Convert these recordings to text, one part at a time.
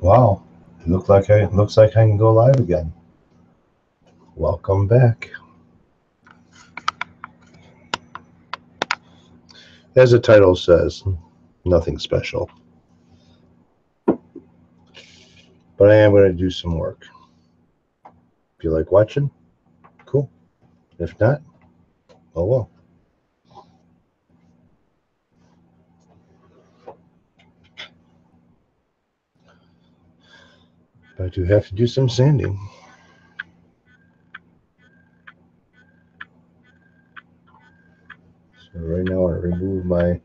Wow, it looks like I can go live again. Welcome back. As the title says, nothing special. But I am going to do some work. If you like watching, cool. If not, oh well. But I do have to do some sanding. So right now I want to remove my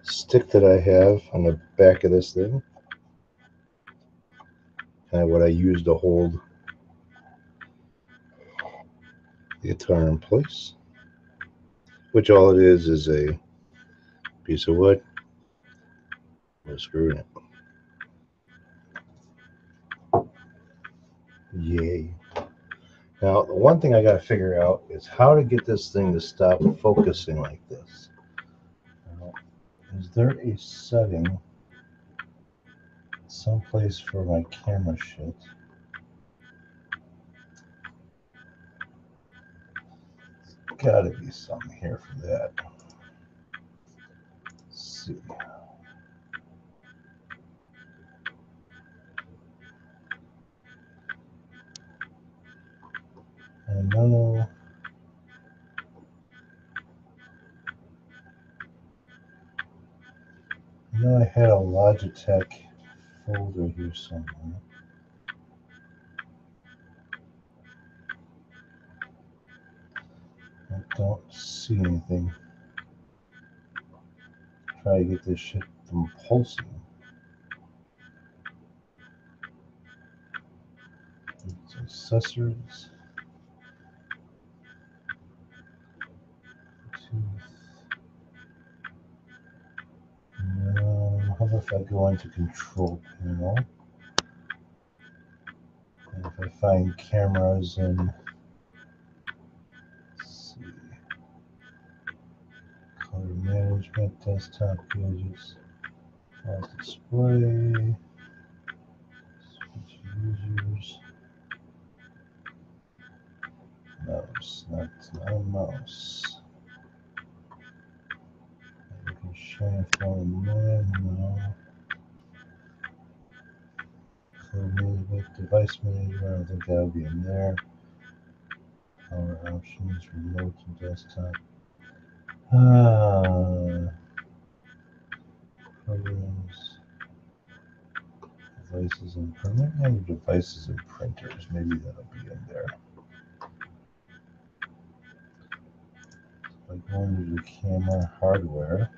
stick that I have on the back of this thing. Kind of what I use to hold the guitar in place. Which all it is a piece of wood with a screw in it. Yay. Now, the one thing I got to figure out is how to get this thing to stop focusing like this. Is there a setting someplace for my camera shit? There's gotta be something here for that. Let's see. I know. I had a Logitech folder here somewhere. I don't see anything. Try to get this shit from pulsing. It's accessories. How about if I go into control panel? And if I find cameras and let's see, color management, desktop pages, file display, switch users, mouse, not a mouse. I can share from no. Color management, device manager, I don't think that would be in there. Power options, remote and desktop. Programs, devices and printers. Devices and printers. Maybe that'll be in there. By going to the camera hardware.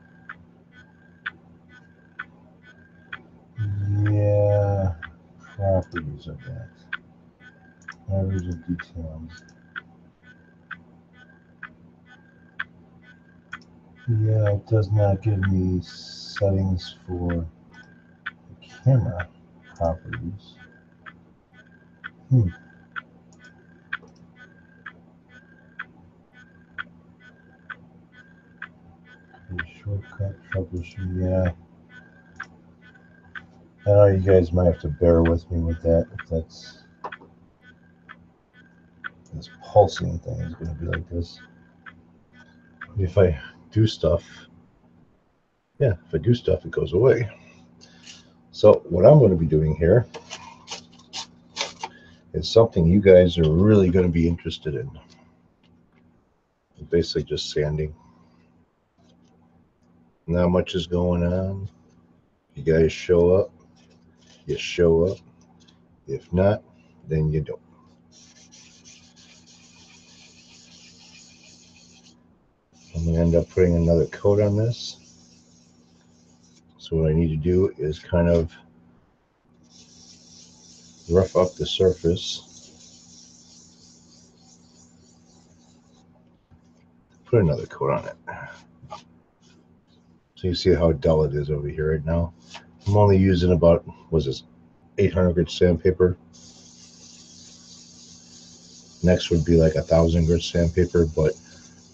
Yeah, properties of that. Areas of details. Yeah, it does not give me settings for the camera properties. Shortcut troubleshooting, yeah. I know you guys might have to bear with me with that. If that's this pulsing thing is going to be like this. If I do stuff, it goes away. So what I'm going to be doing here is something you guys are really going to be interested in. Basically just sanding. Not much is going on. You guys show up, you show up. If not, then you don't. I'm going to end up putting another coat on this. So what I need to do is kind of rough up the surface. Put another coat on it. So you see how dull it is over here right now. I'm only using about, what's this, 800 grit sandpaper. Next would be like 1,000 grit sandpaper, but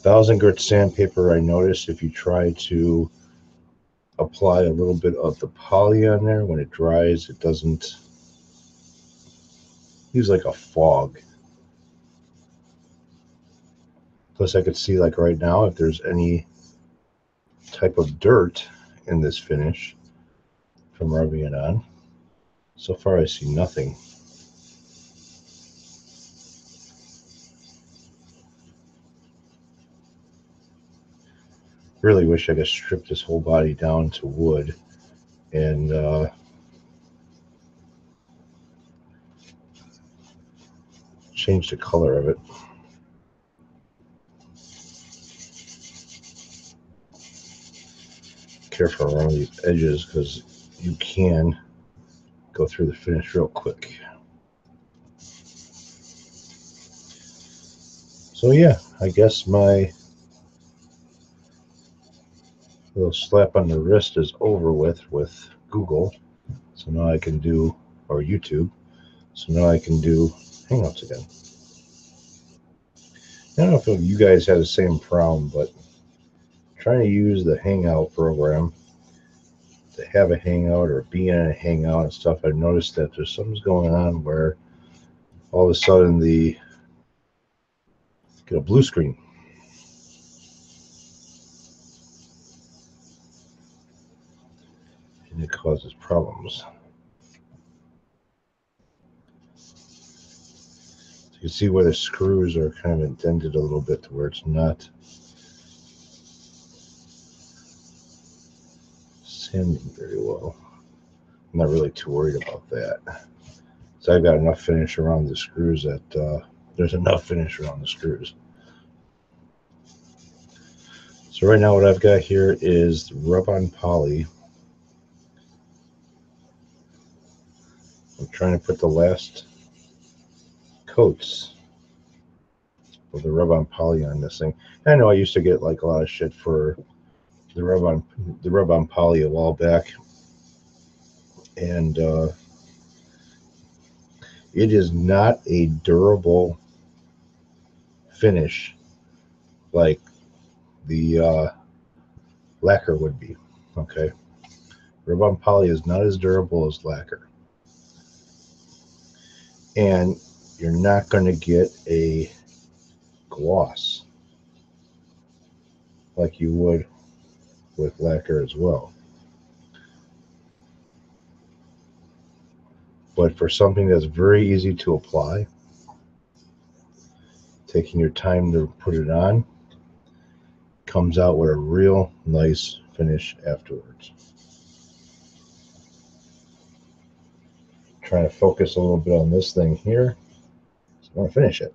1,000 grit sandpaper, I noticed if you try to apply a little bit of the poly on there. When it dries, it doesn't use like a fog. Plus I could see, like right now, if there's any type of dirt in this finish from rubbing it on. So far I see nothing. Really wish I could strip this whole body down to wood and change the color of it. Careful around these edges because you can go through the finish real quick. So yeah, I guess my little slap on the wrist is over with Google. So now I can do, or YouTube. So now I can do Hangouts again. I don't know if you guys had the same problem, but trying to use the Hangout program to have a Hangout or be in a Hangout and stuff, I've noticed that there's something's going on where all of a sudden get a blue screen. And it causes problems. So you can see where the screws are kind of indented a little bit to where it's not sanding very well. I'm not really too worried about that. So I've got enough finish around the screws that there's enough finish around the screws. So right now what I've got here is rub-on poly. I'm trying to put the last coats of the rub-on poly on this thing. I know I used to get like a lot of shit for the rub-on poly a while back, and it is not a durable finish like the lacquer would be. Okay, rub-on poly is not as durable as lacquer, and you're not going to get a gloss like you would with lacquer as well. But for something that's very easy to apply, taking your time to put it on, comes out with a real nice finish afterwards. Trying to focus a little bit on this thing here. So I want to finish it.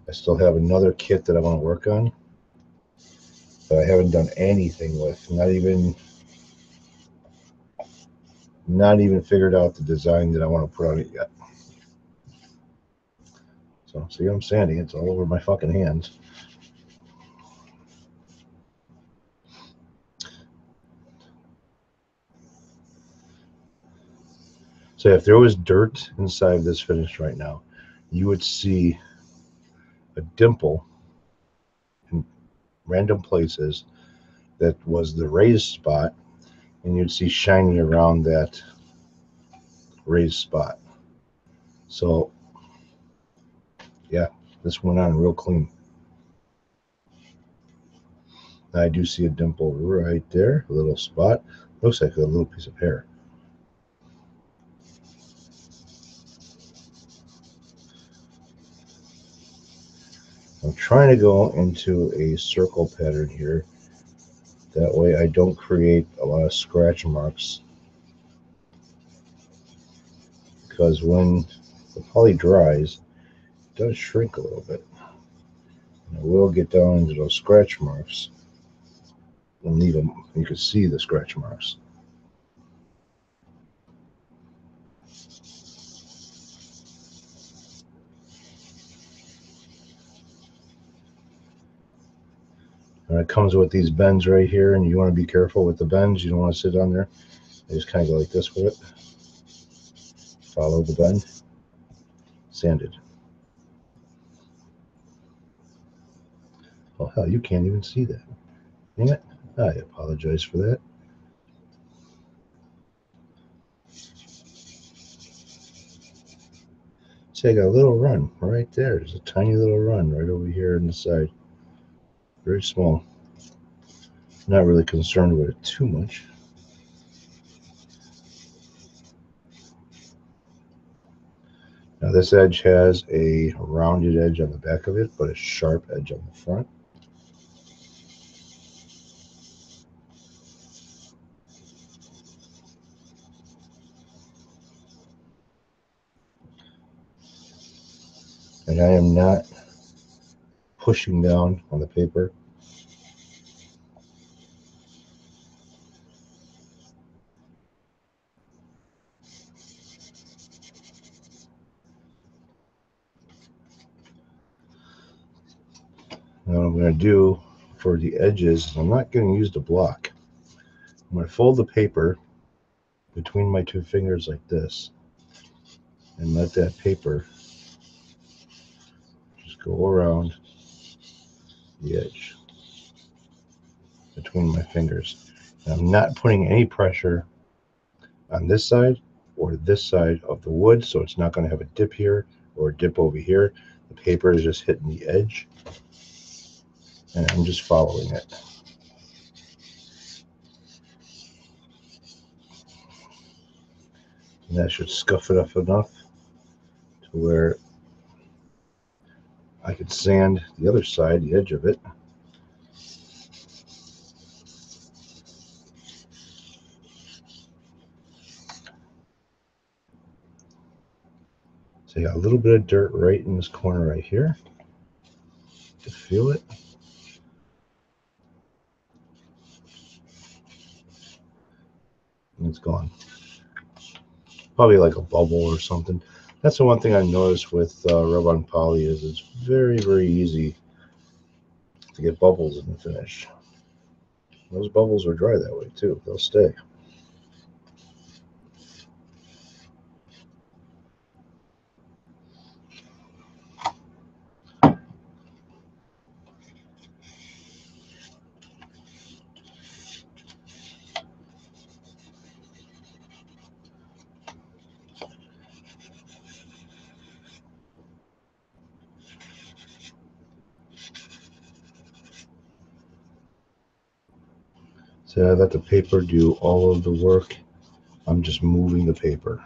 I still have another kit that I want to work on that I haven't done anything with. Not even figured out the design that I want to put on it yet. So see, I'm sanding. It's all over my fucking hands. So if there was dirt inside this finish right now, you would see a dimple in random places that was the raised spot, and you'd see shiny around that raised spot. So yeah, this went on real clean. I do see a dimple right there, a little spot. Looks like a little piece of hair. I'm trying to go into a circle pattern here. That way I don't create a lot of scratch marks. Because when the poly dries, it does shrink a little bit. And I will get down into those scratch marks. We'll need them. You can see the scratch marks. And it comes with these bends right here, and you want to be careful with the bends. You don't want to sit on there. I just kind of go like this with it. Follow the bend. Sanded. Oh, hell, you can't even see that. Dang it. I apologize for that. See, I got a little run right there. There's a tiny little run right over here on the side. Very small. Not really concerned with it too much. Now this edge has a rounded edge on the back of it, but a sharp edge on the front. And I am not pushing down on the paper. Now what I'm going to do for the edges, I'm not going to use the block. I'm going to fold the paper between my two fingers like this and let that paper just go around the edge between my fingers. And I'm not putting any pressure on this side or this side of the wood, so it's not going to have a dip here or a dip over here. The paper is just hitting the edge, and I'm just following it. And that should scuff it up enough to where I could sand the other side, the edge of it. So I got a little bit of dirt right in this corner right here. To feel it. And it's gone. Probably like a bubble or something. That's the one thing I noticed with rub-on poly is it's very, very easy to get bubbles in the finish. Those bubbles are dry that way too. They'll stay. So I let the paper do all of the work. I'm just moving the paper.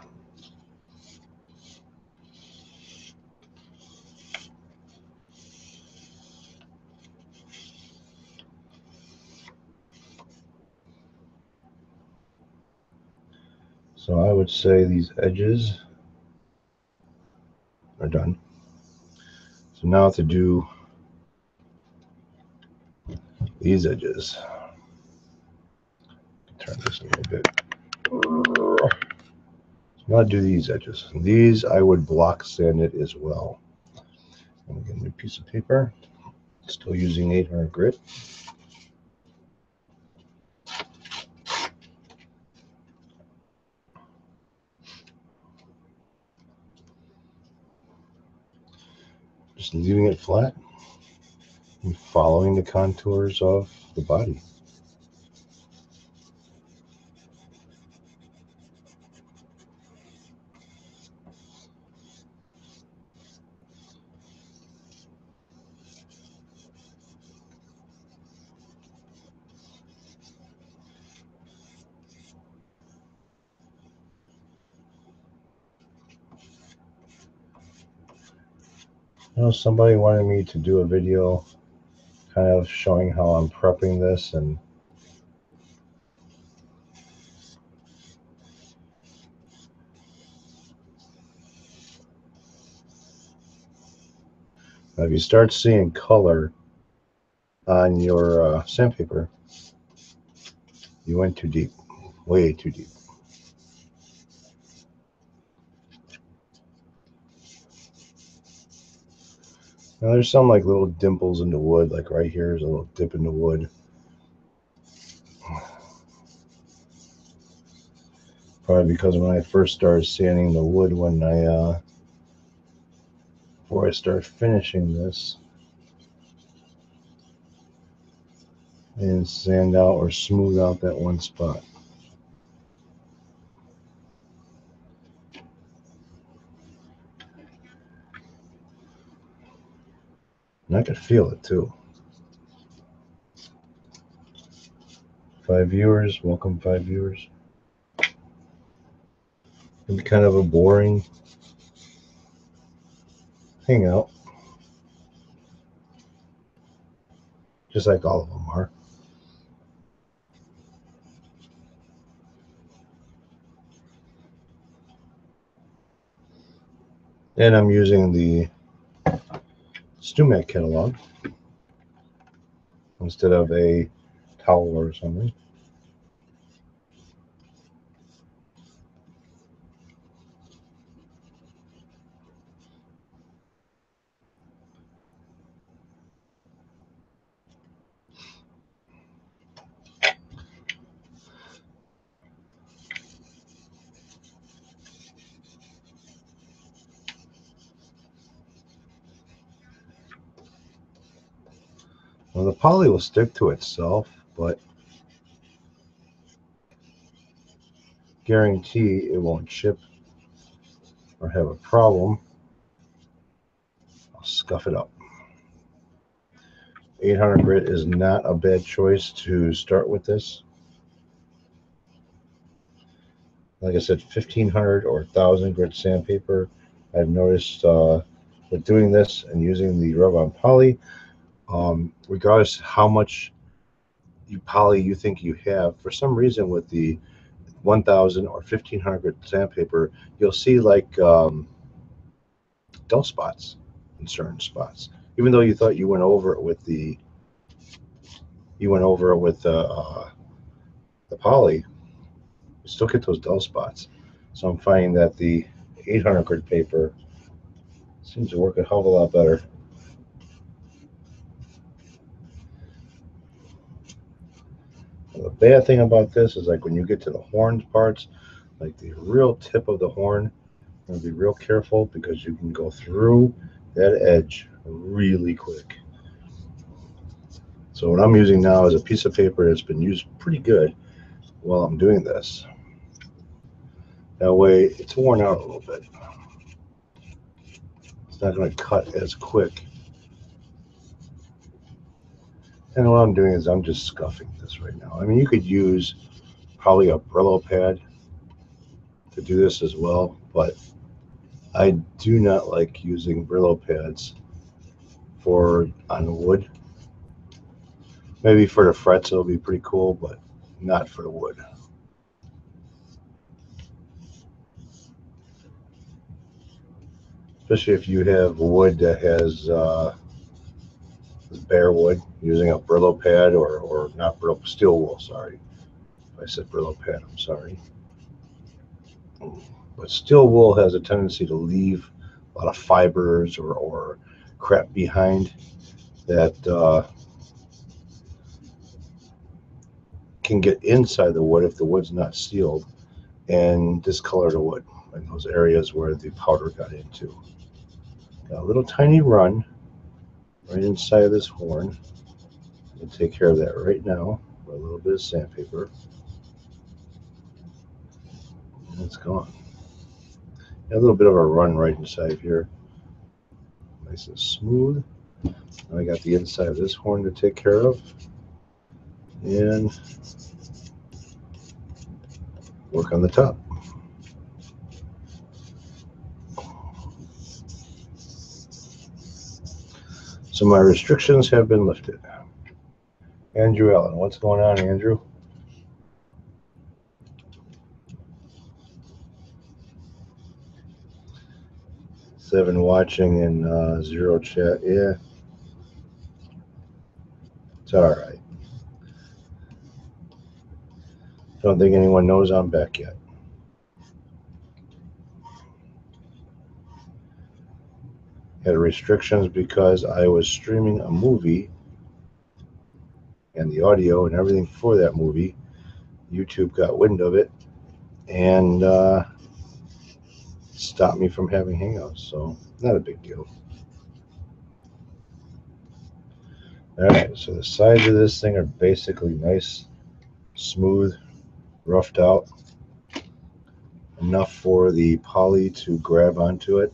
So I would say these edges are done. So now to do these edges. Turn this a little bit. So now to do these edges. These I would block sand it as well. I'm getting a new piece of paper. Still using 800 grit. Just leaving it flat and following the contours of the body. You know, somebody wanted me to do a video kind of showing how I'm prepping this, and if you start seeing color on your sandpaper, you went too deep, way too deep. Now there's some like little dimples in the wood, like right here is a little dip in the wood. Probably because when I first started sanding the wood, before I start finishing this, and sand out or smooth out that one spot. And I could feel it too. 5 viewers, welcome 5 viewers. It'd be kind of a boring hangout, just like all of them are. And I'm using the StuMac catalog instead of a towel or something. Well, the poly will stick to itself, but guarantee it won't chip or have a problem. I'll scuff it up. 800 grit is not a bad choice to start with this. Like I said, 1500 or 1000 grit sandpaper. I've noticed with doing this and using the rub-on poly, regardless how much poly you think you have, for some reason with the 1000 or 1500 grit sandpaper, you'll see like dull spots in certain spots. Even though you thought you went over it with the poly, you still get those dull spots. So I'm finding that the 800 grit paper seems to work a hell of a lot better. The bad thing about this is like when you get to the horns parts, like the real tip of the horn, you have to be real careful because you can go through that edge really quick. So what I'm using now is a piece of paper that's been used pretty good while I'm doing this. That way it's worn out a little bit. It's not going to cut as quick. And what I'm doing is I'm just scuffing this right now. I mean, you could use probably a Brillo pad to do this as well, but I do not like using Brillo pads on wood. Maybe for the frets it'll be pretty cool, but not for the wood. Especially if you have wood that has bare wood, using a Brillo pad or not Brillo, steel wool, sorry. If I said Brillo pad, I'm sorry. But steel wool has a tendency to leave a lot of fibers or crap behind that can get inside the wood if the wood's not sealed and discolor the wood in those areas where the powder got into. Got a little tiny run right inside of this horn. We'll take care of that right now with a little bit of sandpaper. And it's gone. Got a little bit of a run right inside here. Nice and smooth. Now I got the inside of this horn to take care of. And work on the top. So my restrictions have been lifted. Andrew Allen, what's going on, Andrew? Seven watching in zero chat. Yeah, it's all right. Don't think anyone knows I'm back yet. Had restrictions because I was streaming a movie and the audio and everything for that movie. YouTube got wind of it and stopped me from having Hangouts, so not a big deal. All right, so the sides of this thing are basically nice, smooth, roughed out, enough for the poly to grab onto it.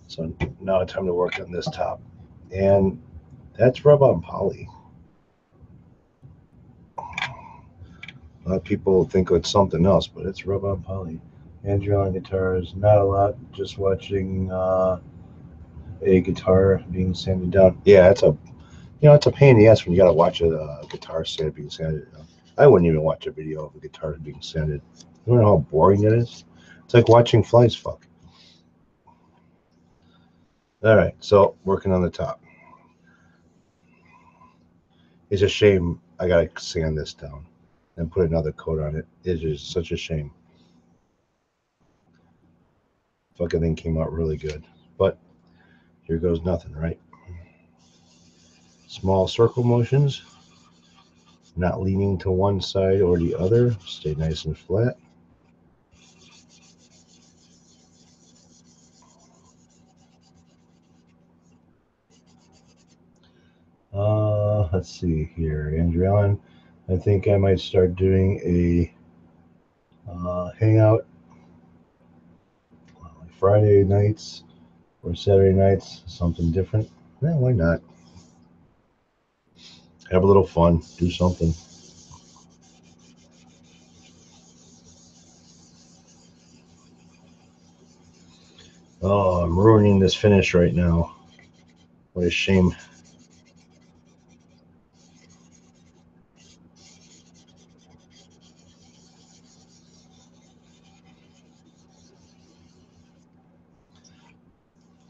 So now time to work on this top. And that's rub-on poly. A lot of people think it's something else, but it's rub-on poly. Andrew on guitars, not a lot, just watching a guitar being sanded down. Yeah, it's a pain in the ass when you gotta watch a guitar sand being sanded down. I wouldn't even watch a video of a guitar being sanded. You know how boring it is? It's like watching flies fuck. All right, so working on the top. It's a shame I gotta sand this down and put another coat on it. It is such a shame. Fucking thing came out really good, but here goes nothing, right? Small circle motions, not leaning to one side or the other. Stay nice and flat. Let's see here, Andrew Allen. I think I might start doing a hangout Friday nights or Saturday nights, something different. Yeah, why not? Have a little fun, do something. Oh, I'm ruining this finish right now. What a shame.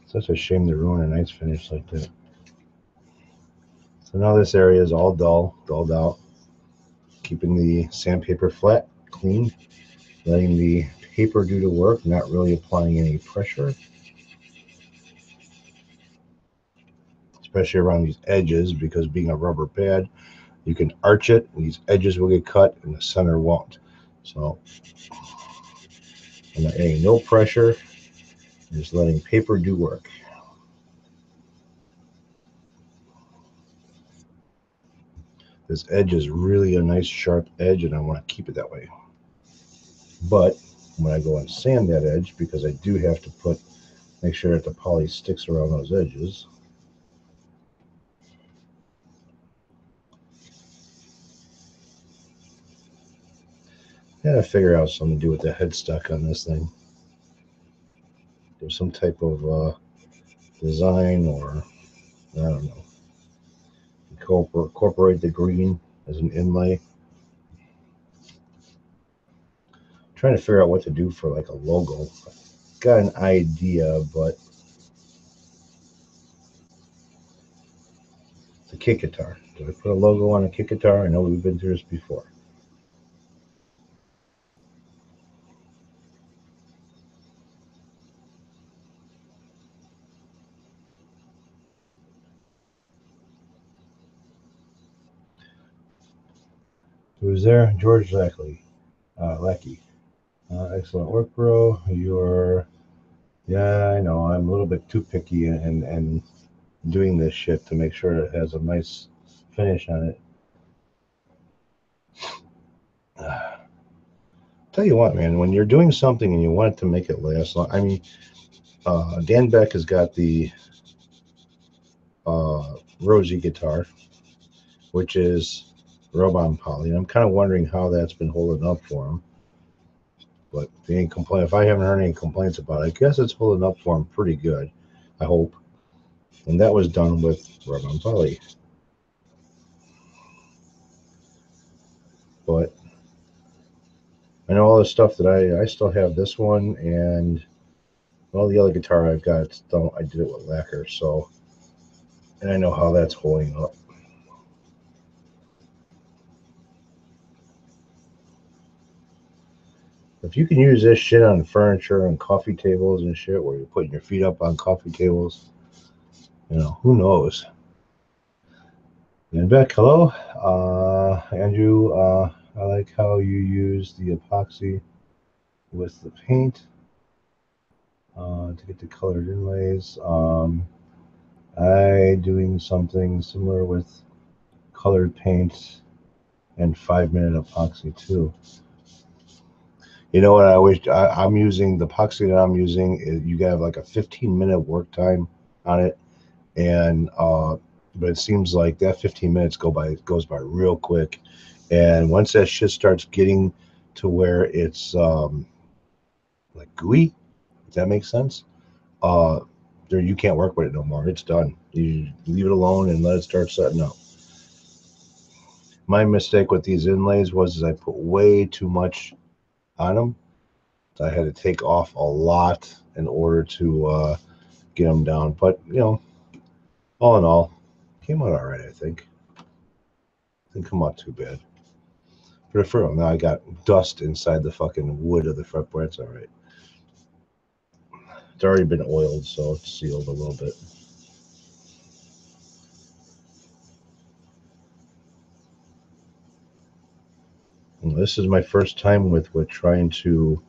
Such a shame to ruin a nice finish like that. So now this area is all dulled out. Keeping the sandpaper flat, clean, letting the paper do the work, not really applying any pressure, especially around these edges, because being a rubber pad, you can arch it and these edges will get cut and the center won't. So I'm not adding no pressure, I'm just letting paper do work. This edge is really a nice sharp edge and I want to keep it that way. But when I go and sand that edge, because I do have to make sure that the poly sticks around those edges. I gotta figure out something to do with the headstock on this thing. There's some type of design, or I don't know. Incorporate the green as an inlay. I'm trying to figure out what to do for like a logo. Got an idea, but it's a kick guitar. Do I put a logo on a kick guitar? I know we've been through this before. Who's there? George Lackey. Excellent work, bro. Yeah, I know. I'm a little bit too picky and doing this shit to make sure it has a nice finish on it. Tell you what, man, when you're doing something and you want it to make it last long, I mean, Dan Beck has got the Rosie guitar, which is rub-on poly. And I'm kind of wondering how that's been holding up for him. But if I haven't heard any complaints about it, I guess it's holding up for him pretty good. I hope. And that was done with rub-on poly. But I know all the stuff that I still have this one, and all the other guitar I've got, I did it with lacquer, so, and I know how that's holding up. If you can use this shit on furniture and coffee tables and shit, where you're putting your feet up on coffee tables, who knows? And Beck, hello. Andrew, I like how you use the epoxy with the paint to get the colored inlays. I doing something similar with colored paint, and 5-minute epoxy too. You know what? I'm using the epoxy that I'm using. You have like a 15-minute work time on it, and but it seems like that 15 minutes goes by real quick. And once that shit starts getting to where it's like gooey, if that makes sense, there you can't work with it no more. It's done. You leave it alone and let it start setting up. My mistake with these inlays was I put way too much on them. So I had to take off a lot in order to get them down. But you know, all in all, came out all right. I think. Didn't come out too bad. For the now I got dust inside the fucking wood of the fretboard. It's all right. It's already been oiled, so it's sealed a little bit. And this is my first time with trying to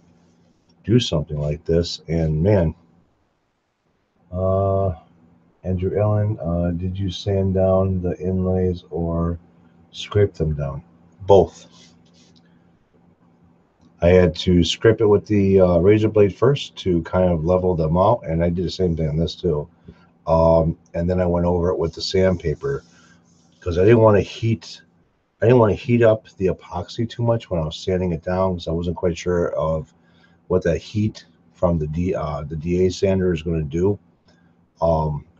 do something like this, and man, Andrew Allen, did you sand down the inlays or scrape them down? Both. I had to scrape it with the razor blade first to kind of level them out, and I did the same thing on this too. And then I went over it with the sandpaper because I didn't want to heat up the epoxy too much when I was sanding it down, because I wasn't quite sure of what that heat from the DA sander is going to do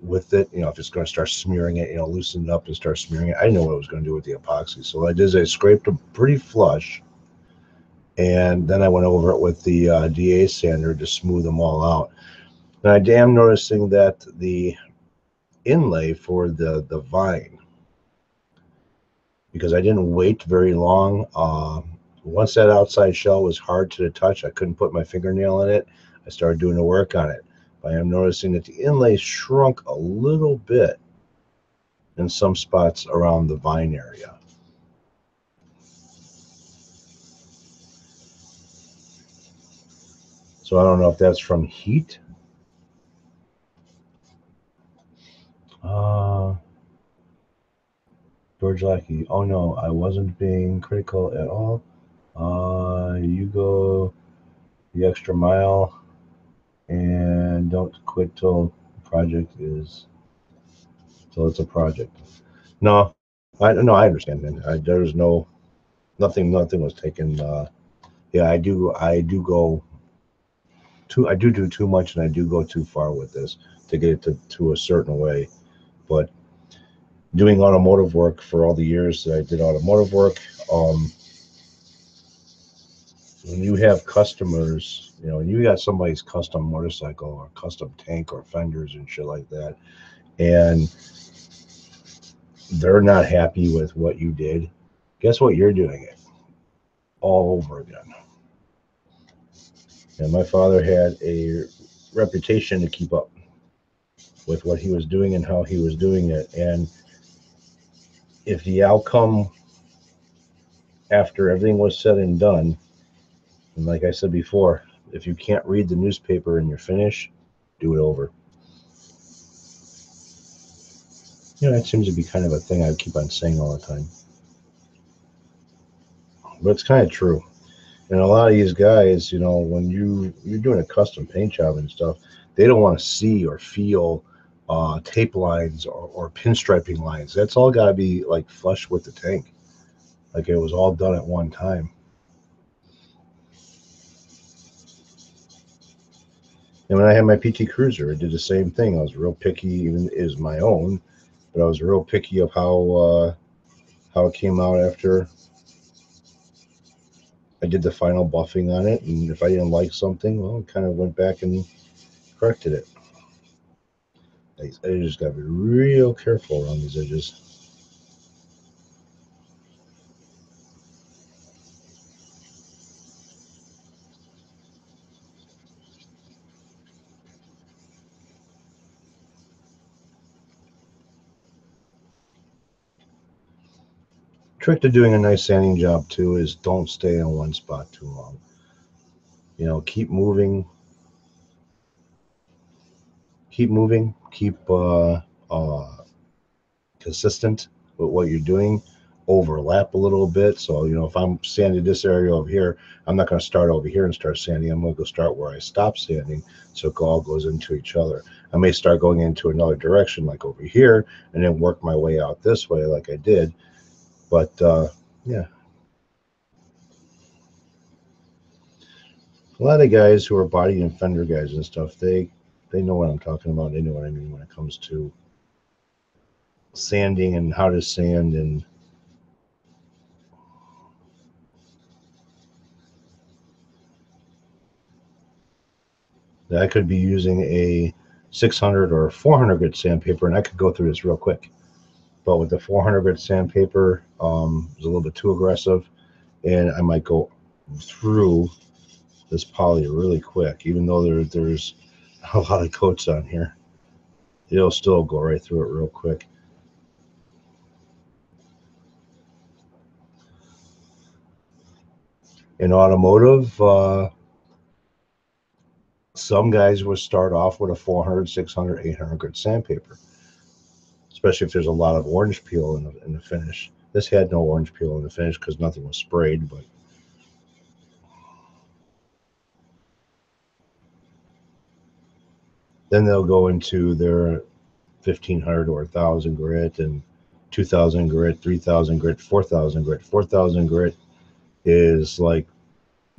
with it. You know, if it's going to start smearing it, you know, loosen it up and start smearing it. I didn't know what it was going to do with the epoxy. So what I did is I scraped them pretty flush, and then I went over it with the DA sander to smooth them all out. And I am noticing that the inlay for the vine, because I didn't wait very long. Once that outside shell was hard to the touch, I couldn't put my fingernail in it. I started doing the work on it. But I am noticing that the inlay shrunk a little bit in some spots around the vine area. So I don't know if that's from heat. George Lackey, oh no, I wasn't being critical at all. You go the extra mile and don't quit till it's a project. No, I understand, man. There was nothing was taken. Yeah, I do do too much, and I do go too far with this to get it to a certain way. But doing automotive work for all the years that I did automotive work, when you have customers, you know, when you got somebody's custom motorcycle or custom tank or fenders and shit like that, and they're not happy with what you did, guess what? You're doing it all over again. And my father had a reputation to keep up with what he was doing and how he was doing it. And if the outcome after everything was said and done, and like I said before, if you can't read the newspaper and you're finished, do it over. You know, that seems to be kind of a thing I keep on saying all the time. But it's kind of true. And a lot of these guys, you know, when you're doing a custom paint job and stuff, they don't want to see or feel tape lines or pinstriping lines. That's all got to be like flush with the tank, like it was all done at one time. And when I had my PT Cruiser, I did the same thing. I was real picky, even as my own, but I was real picky of how it came out after I did the final buffing on it. And if I didn't like something, well, I kind of went back and corrected it. I just got to be real careful around these edges. Trick to doing a nice sanding job too is don't stay in one spot too long. You know, keep moving, keep consistent. with what you're doing overlap a little bit. So, you know, if I'm sanding this area over here, I'm not going to start over here and start sanding. I'm going to go start where I stop sanding, so it all goes into each other. I may start going into another direction, like over here, and then work my way out this way like I did. But, yeah. A lot of guys who are body and fender guys and stuff, they know what I'm talking about. They know what I mean when it comes to sanding and how to sand. And I could be using a 600 or 400 grit sandpaper, and I could go through this real quick. But with the 400 grit sandpaper, it's a little bit too aggressive, and I might go through this poly really quick. Even though there's a lot of coats on here, it'll still go right through it real quick. In automotive, some guys will start off with a 400, 600, 800 grit sandpaper, especially if there's a lot of orange peel in the finish. This had no orange peel in the finish because nothing was sprayed, but then they'll go into their 1500 or 1000 grit and 2000 grit, 3000 grit, 4000 grit. 4000 grit is like,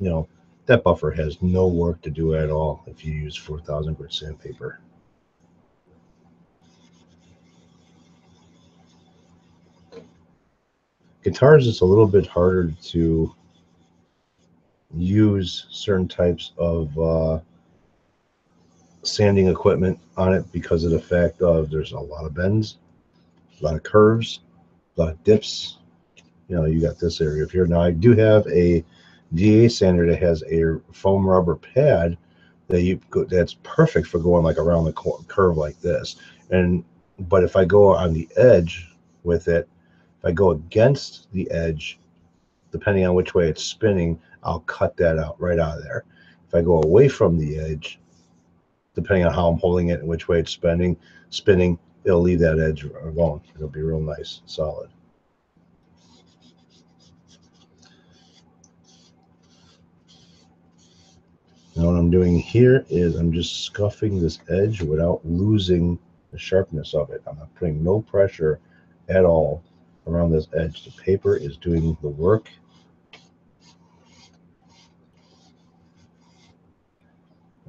you know, that buffer has no work to do at all if you use 4000 grit sandpaper. Guitars, it's a little bit harder to use certain types of sanding equipment on it because of the fact of there's a lot of bends, a lot of curves, a lot of dips. You know, you got this area up here. Now I do have a DA sander that has a foam rubber pad that's perfect for going like around the curve like this. But if I go on the edge with it, if I go against the edge, depending on which way it's spinning, I'll cut that out right out of there. If I go away from the edge, depending on how I'm holding it and which way it's spinning, it'll leave that edge alone. It'll be real nice, solid. Now what I'm doing here is I'm just scuffing this edge without losing the sharpness of it. I'm not putting no pressure at all around this edge. The paper is doing the work.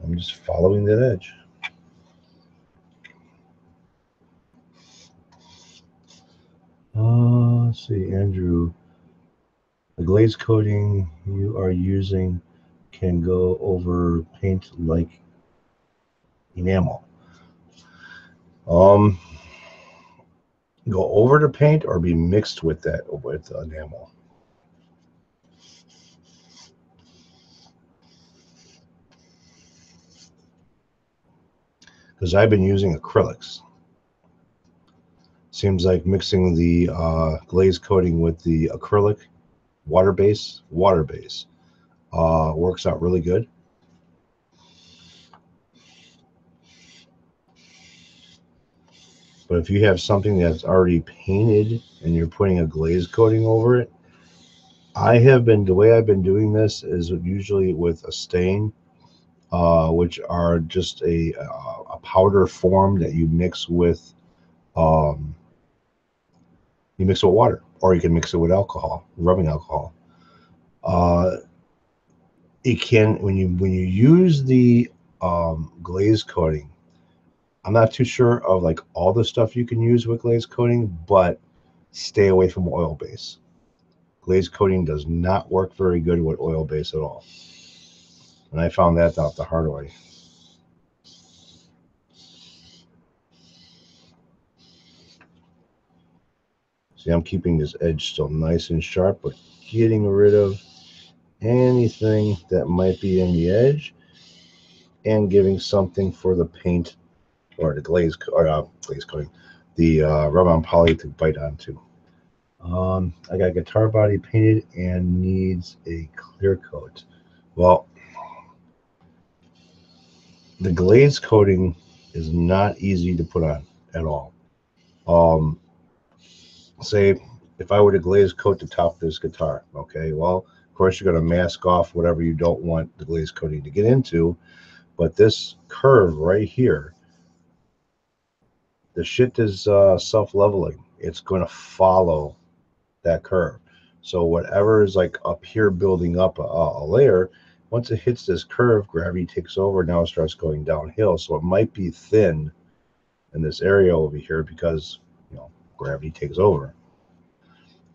I'm just following that edge. Let's see, Andrew. The glaze coating you are using can go over paint like enamel. Go over the paint or be mixed with enamel. Because I've been using acrylics. Seems like mixing the glaze coating with the acrylic water base works out really good. But if you have something that's already painted and you're putting a glaze coating over it, the way I've been doing this is usually with a stain, which are just a powder form that you mix with water, or you can mix it with alcohol, rubbing alcohol. It can when you use the glaze coating. I'm not too sure of like all the stuff you can use with glaze coating, but stay away from oil base. Glaze coating does not work very good with oil base at all. And I found that out the hard way. See, I'm keeping this edge still nice and sharp, but getting rid of anything that might be in the edge and giving something for the paint or the glaze coating, the rub-on poly to bite onto. I got guitar body painted and needs a clear coat. Well, the glaze coating is not easy to put on at all. say if I were to glaze coat the top of this guitar, okay, well, of course you're going to mask off whatever you don't want the glaze coating to get into, but this curve right here, the shit is self-leveling. It's going to follow that curve. So whatever is like up here building up a layer, once it hits this curve, gravity takes over. Now it starts going downhill. So it might be thin in this area over here because, you know, gravity takes over.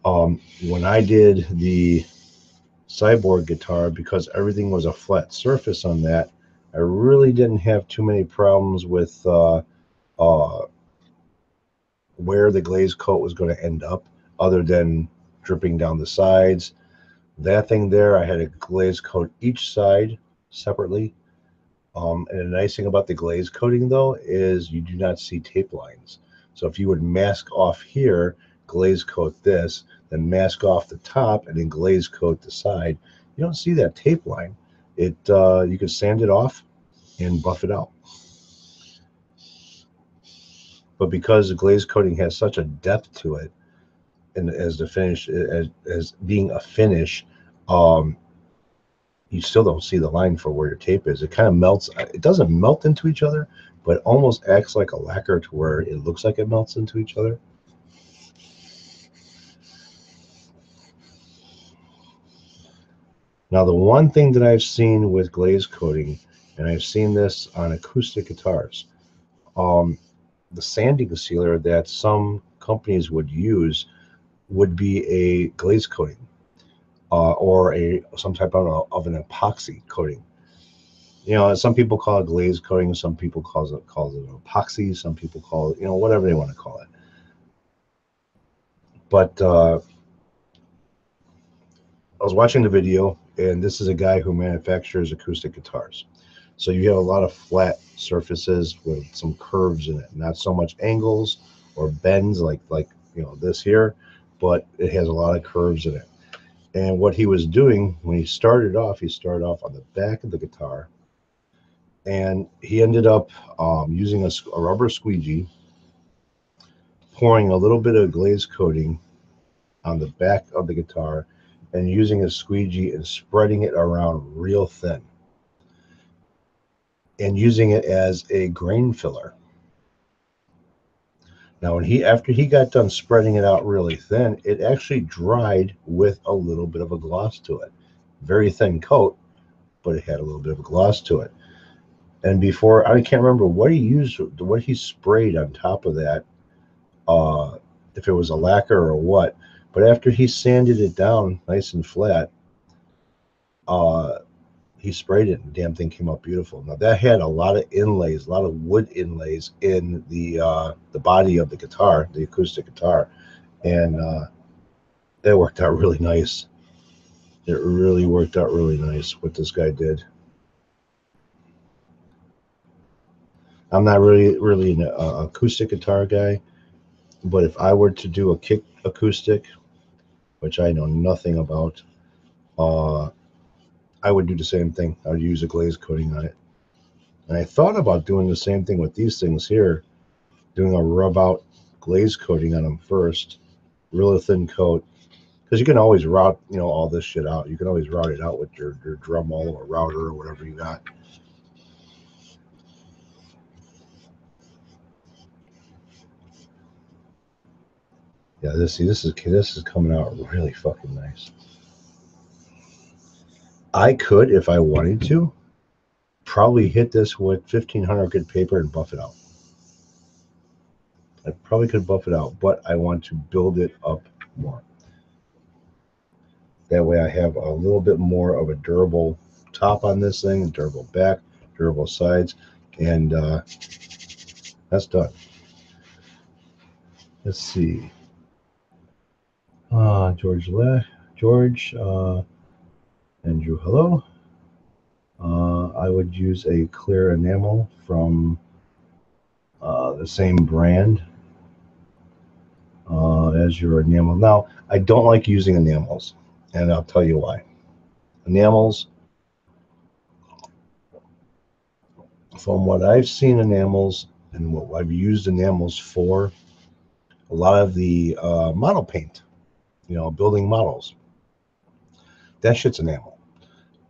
When I did the Cyborg guitar, because everything was a flat surface on that, I really didn't have too many problems with where the glaze coat was going to end up, other than dripping down the sides. That thing there, I had to glaze coat each side separately. And the nice thing about the glaze coating, though, is you do not see tape lines. So if you would mask off here, glaze coat this, then mask off the top, and then glaze coat the side, you don't see that tape line. It you can sand it off and buff it out. But because the glaze coating has such a depth to it, and as the finish, as being a finish, you still don't see the line for where your tape is. It kind of melts. It doesn't melt into each other, but it almost acts like a lacquer to where it looks like it melts into each other. Now, the one thing that I've seen with glaze coating, and I've seen this on acoustic guitars, the sanding sealer that some companies would use would be a glaze coating or some type of an epoxy coating. You know, some people call it glaze coating, some people call it epoxy, some people call it, you know, whatever they want to call it. But I was watching the video, and this is a guy who manufactures acoustic guitars. So you have a lot of flat surfaces with some curves in it, not so much angles or bends like you know this here, but it has a lot of curves in it. And what he was doing when he started off on the back of the guitar, and he ended up using a rubber squeegee, pouring a little bit of glaze coating on the back of the guitar, and using a squeegee and spreading it around real thin, and using it as a grain filler. Now, after he got done spreading it out really thin, it actually dried with a little bit of a gloss to it. Very thin coat, but it had a little bit of a gloss to it. And before, I can't remember what he used, what he sprayed on top of that, if it was a lacquer or what. But after he sanded it down nice and flat, he sprayed it, and the damn thing came out beautiful. Now that had a lot of inlays, a lot of wood inlays in the body of the guitar, the acoustic guitar, and it worked out really nice. It really worked out really nice what this guy did. I'm not really an acoustic guitar guy, but if I were to do a kick acoustic, which I know nothing about, I would do the same thing. I would use a glaze coating on it. And I thought about doing the same thing with these things here, doing a rub out glaze coating on them first, really thin coat, because you can always route, you know, all this shit out. You can always route it out with your Dremel or router or whatever you got. Yeah, this is coming out really fucking nice. I could, if I wanted to, probably hit this with 1500 grit paper and buff it out. I probably could buff it out, but I want to build it up more. That way I have a little bit more of a durable top on this thing, durable back, durable sides, and that's done. Let's see. George, Andrew, hello. I would use a clear enamel from the same brand as your enamel. Now, I don't like using enamels, and I'll tell you why. Enamels, from what I've seen enamels and what I've used enamels for, a lot of the model paint, building models. That shit's enamel,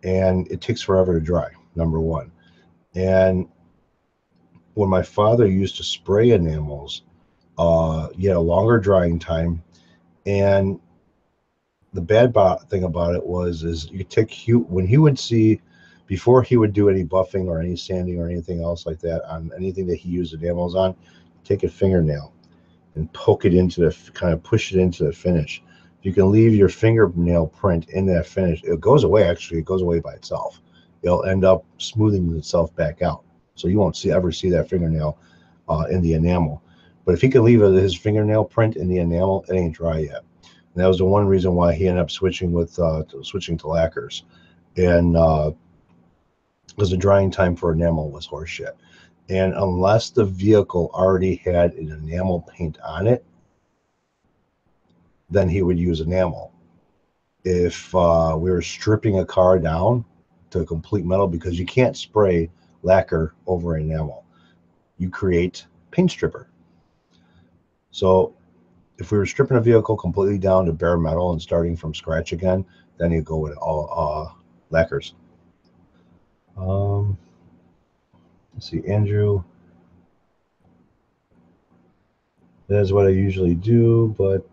and it takes forever to dry, number one. And when my father used to spray enamels, you had a longer drying time, and the bad thing about it is you take when he would see, before he would do any buffing or any sanding or anything else like that on anything that he used enamels on, take a fingernail and poke it into kind of push it into the finish. If you can leave your fingernail print in that finish, it goes away. Actually, it goes away by itself. It'll end up smoothing itself back out, so you won't ever see that fingernail in the enamel. But if he can leave his fingernail print in the enamel, it ain't dry yet. And that was the one reason why he ended up switching to lacquers, and because the drying time for enamel was horseshit. And unless the vehicle already had an enamel paint on it, then he would use enamel. If we were stripping a car down to complete metal, because you can't spray lacquer over enamel, you create paint stripper. So if we were stripping a vehicle completely down to bare metal and starting from scratch again, then you go with all lacquers. Let's see, Andrew. That's what I usually do, but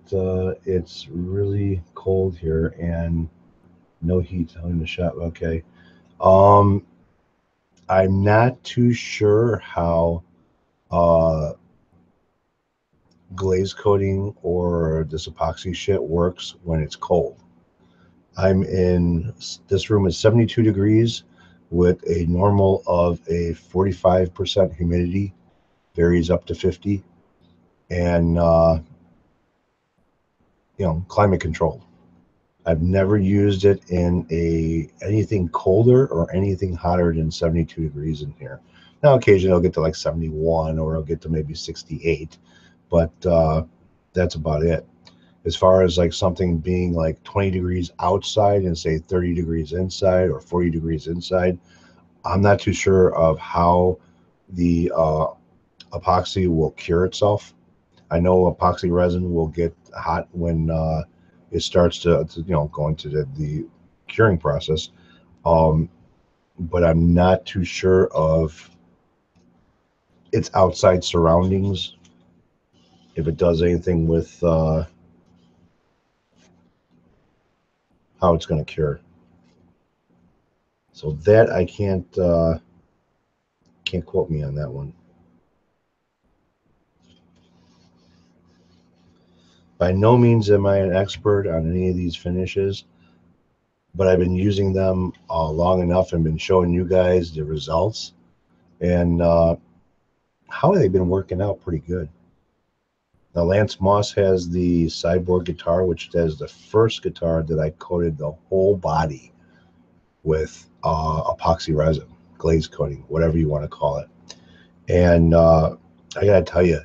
it's really cold here and no heat in the shop. Okay. I'm not too sure how glaze coating or this epoxy shit works when it's cold. This room is 72 degrees with a normal of a 45% humidity, varies up to 50, and climate controlled. I've never used it in anything colder or anything hotter than 72 degrees in here. Now, occasionally I'll get to like 71 or I'll get to maybe 68, but that's about it. As far as like something being like 20 degrees outside and say 30 degrees inside or 40 degrees inside, I'm not too sure of how the epoxy will cure itself. I know epoxy resin will get hot when it starts to go into the curing process, but I'm not too sure of its outside surroundings, if it does anything with how it's going to cure. So that I can't quote me on that one. By no means am I an expert on any of these finishes, but I've been using them long enough and been showing you guys the results, and how they've been working out pretty good. Now, Lance Moss has the Cyborg Guitar, which is the first guitar that I coated the whole body with epoxy resin, glaze coating, whatever you want to call it. And I gotta tell you,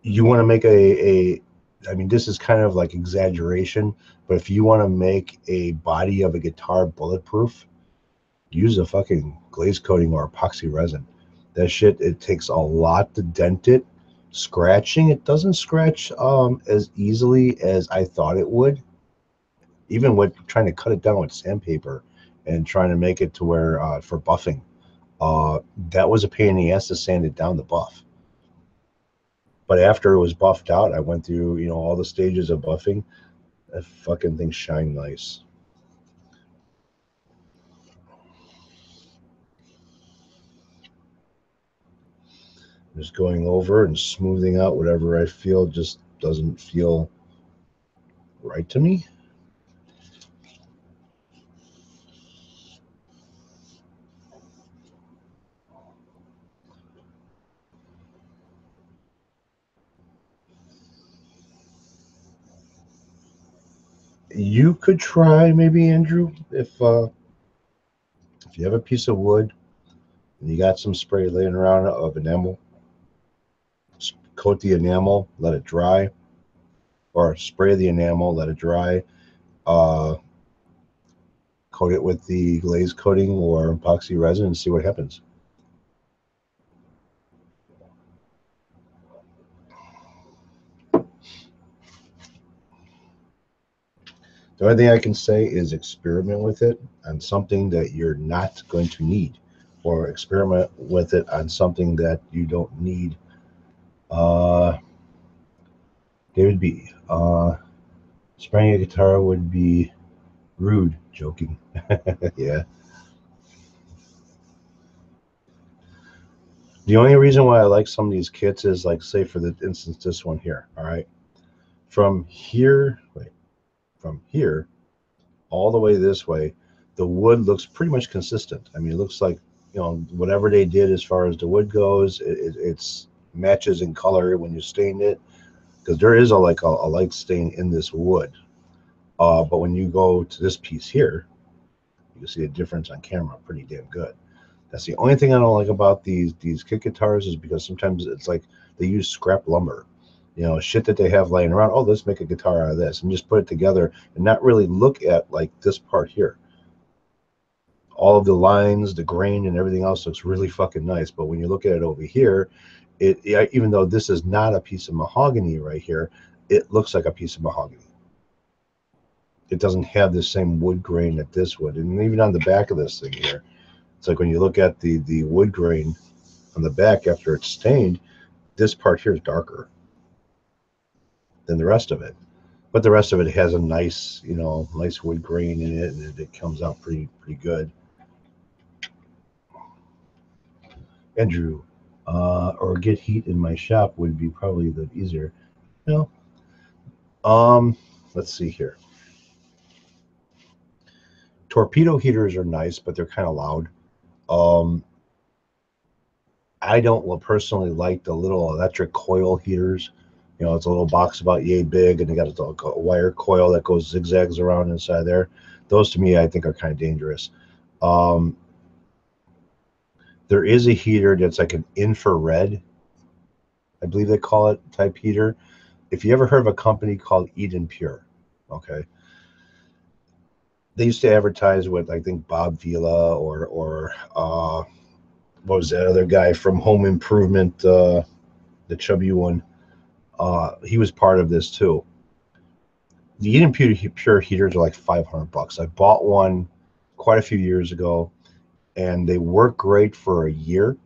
you want to make I mean, this is kind of like exaggeration, but if you want to make a body of a guitar bulletproof, use a fucking glaze coating or epoxy resin. That shit, it takes a lot to dent it. Scratching, it doesn't scratch as easily as I thought it would. Even with trying to cut it down with sandpaper and trying to make it to where for buffing, that was a pain in the ass to sand it down the buff. But after it was buffed out, I went through all the stages of buffing. That fucking thing shined nice. Just going over and smoothing out whatever I feel just doesn't feel right to me. You could try maybe, Andrew, if you have a piece of wood and you got some spray laying around of enamel, coat the enamel, let it dry, or spray the enamel, let it dry, coat it with the glaze coating or epoxy resin and see what happens. The only thing I can say is experiment with it on something that you're not going to need, or experiment with it on something that you don't need. Uh, David B. Spraying a guitar would be rude. Joking. Yeah. The only reason why I like some of these kits is, like, say for the instance, this one here. All right. From here, wait, from here all the way this way, the wood looks pretty much consistent. I mean, it looks like, whatever they did as far as the wood goes, it's matches in color when you stain it, because there is a light stain in this wood. But when you go to this piece here, you can see a difference on camera pretty damn good. That's the only thing I don't like about these kit guitars, is because sometimes it's like they use scrap lumber, shit that they have laying around. Oh, let's make a guitar out of this and just put it together and not really look at, like, this part here. All of the lines, the grain, and everything else looks really fucking nice. But when you look at it over here, even though this is not a piece of mahogany right here, it looks like a piece of mahogany. It doesn't have the same wood grain that this would. And even on the back of this thing here, it's like when you look at the wood grain on the back after it's stained, this part here is darker than the rest of it. But the rest of it has a nice, nice wood grain in it, and it comes out pretty good. Andrew, or get heat in my shop would be probably the easier. No. Let's see here. Torpedo heaters are nice, but they're kind of loud. I don't personally like the little electric coil heaters. It's a little box about yay big, and they got a wire coil that goes zigzags around inside there. Those, to me, I think are kind of dangerous. There is a heater that's like an infrared, I believe they call it, type heater. If you ever heard of a company called Eden Pure, okay, they used to advertise with, I think, Bob Vila or what was that other guy from Home Improvement, the chubby one. He was part of this too. The Eden Pure heaters are like $500. I bought one quite a few years ago, and they work great for a year.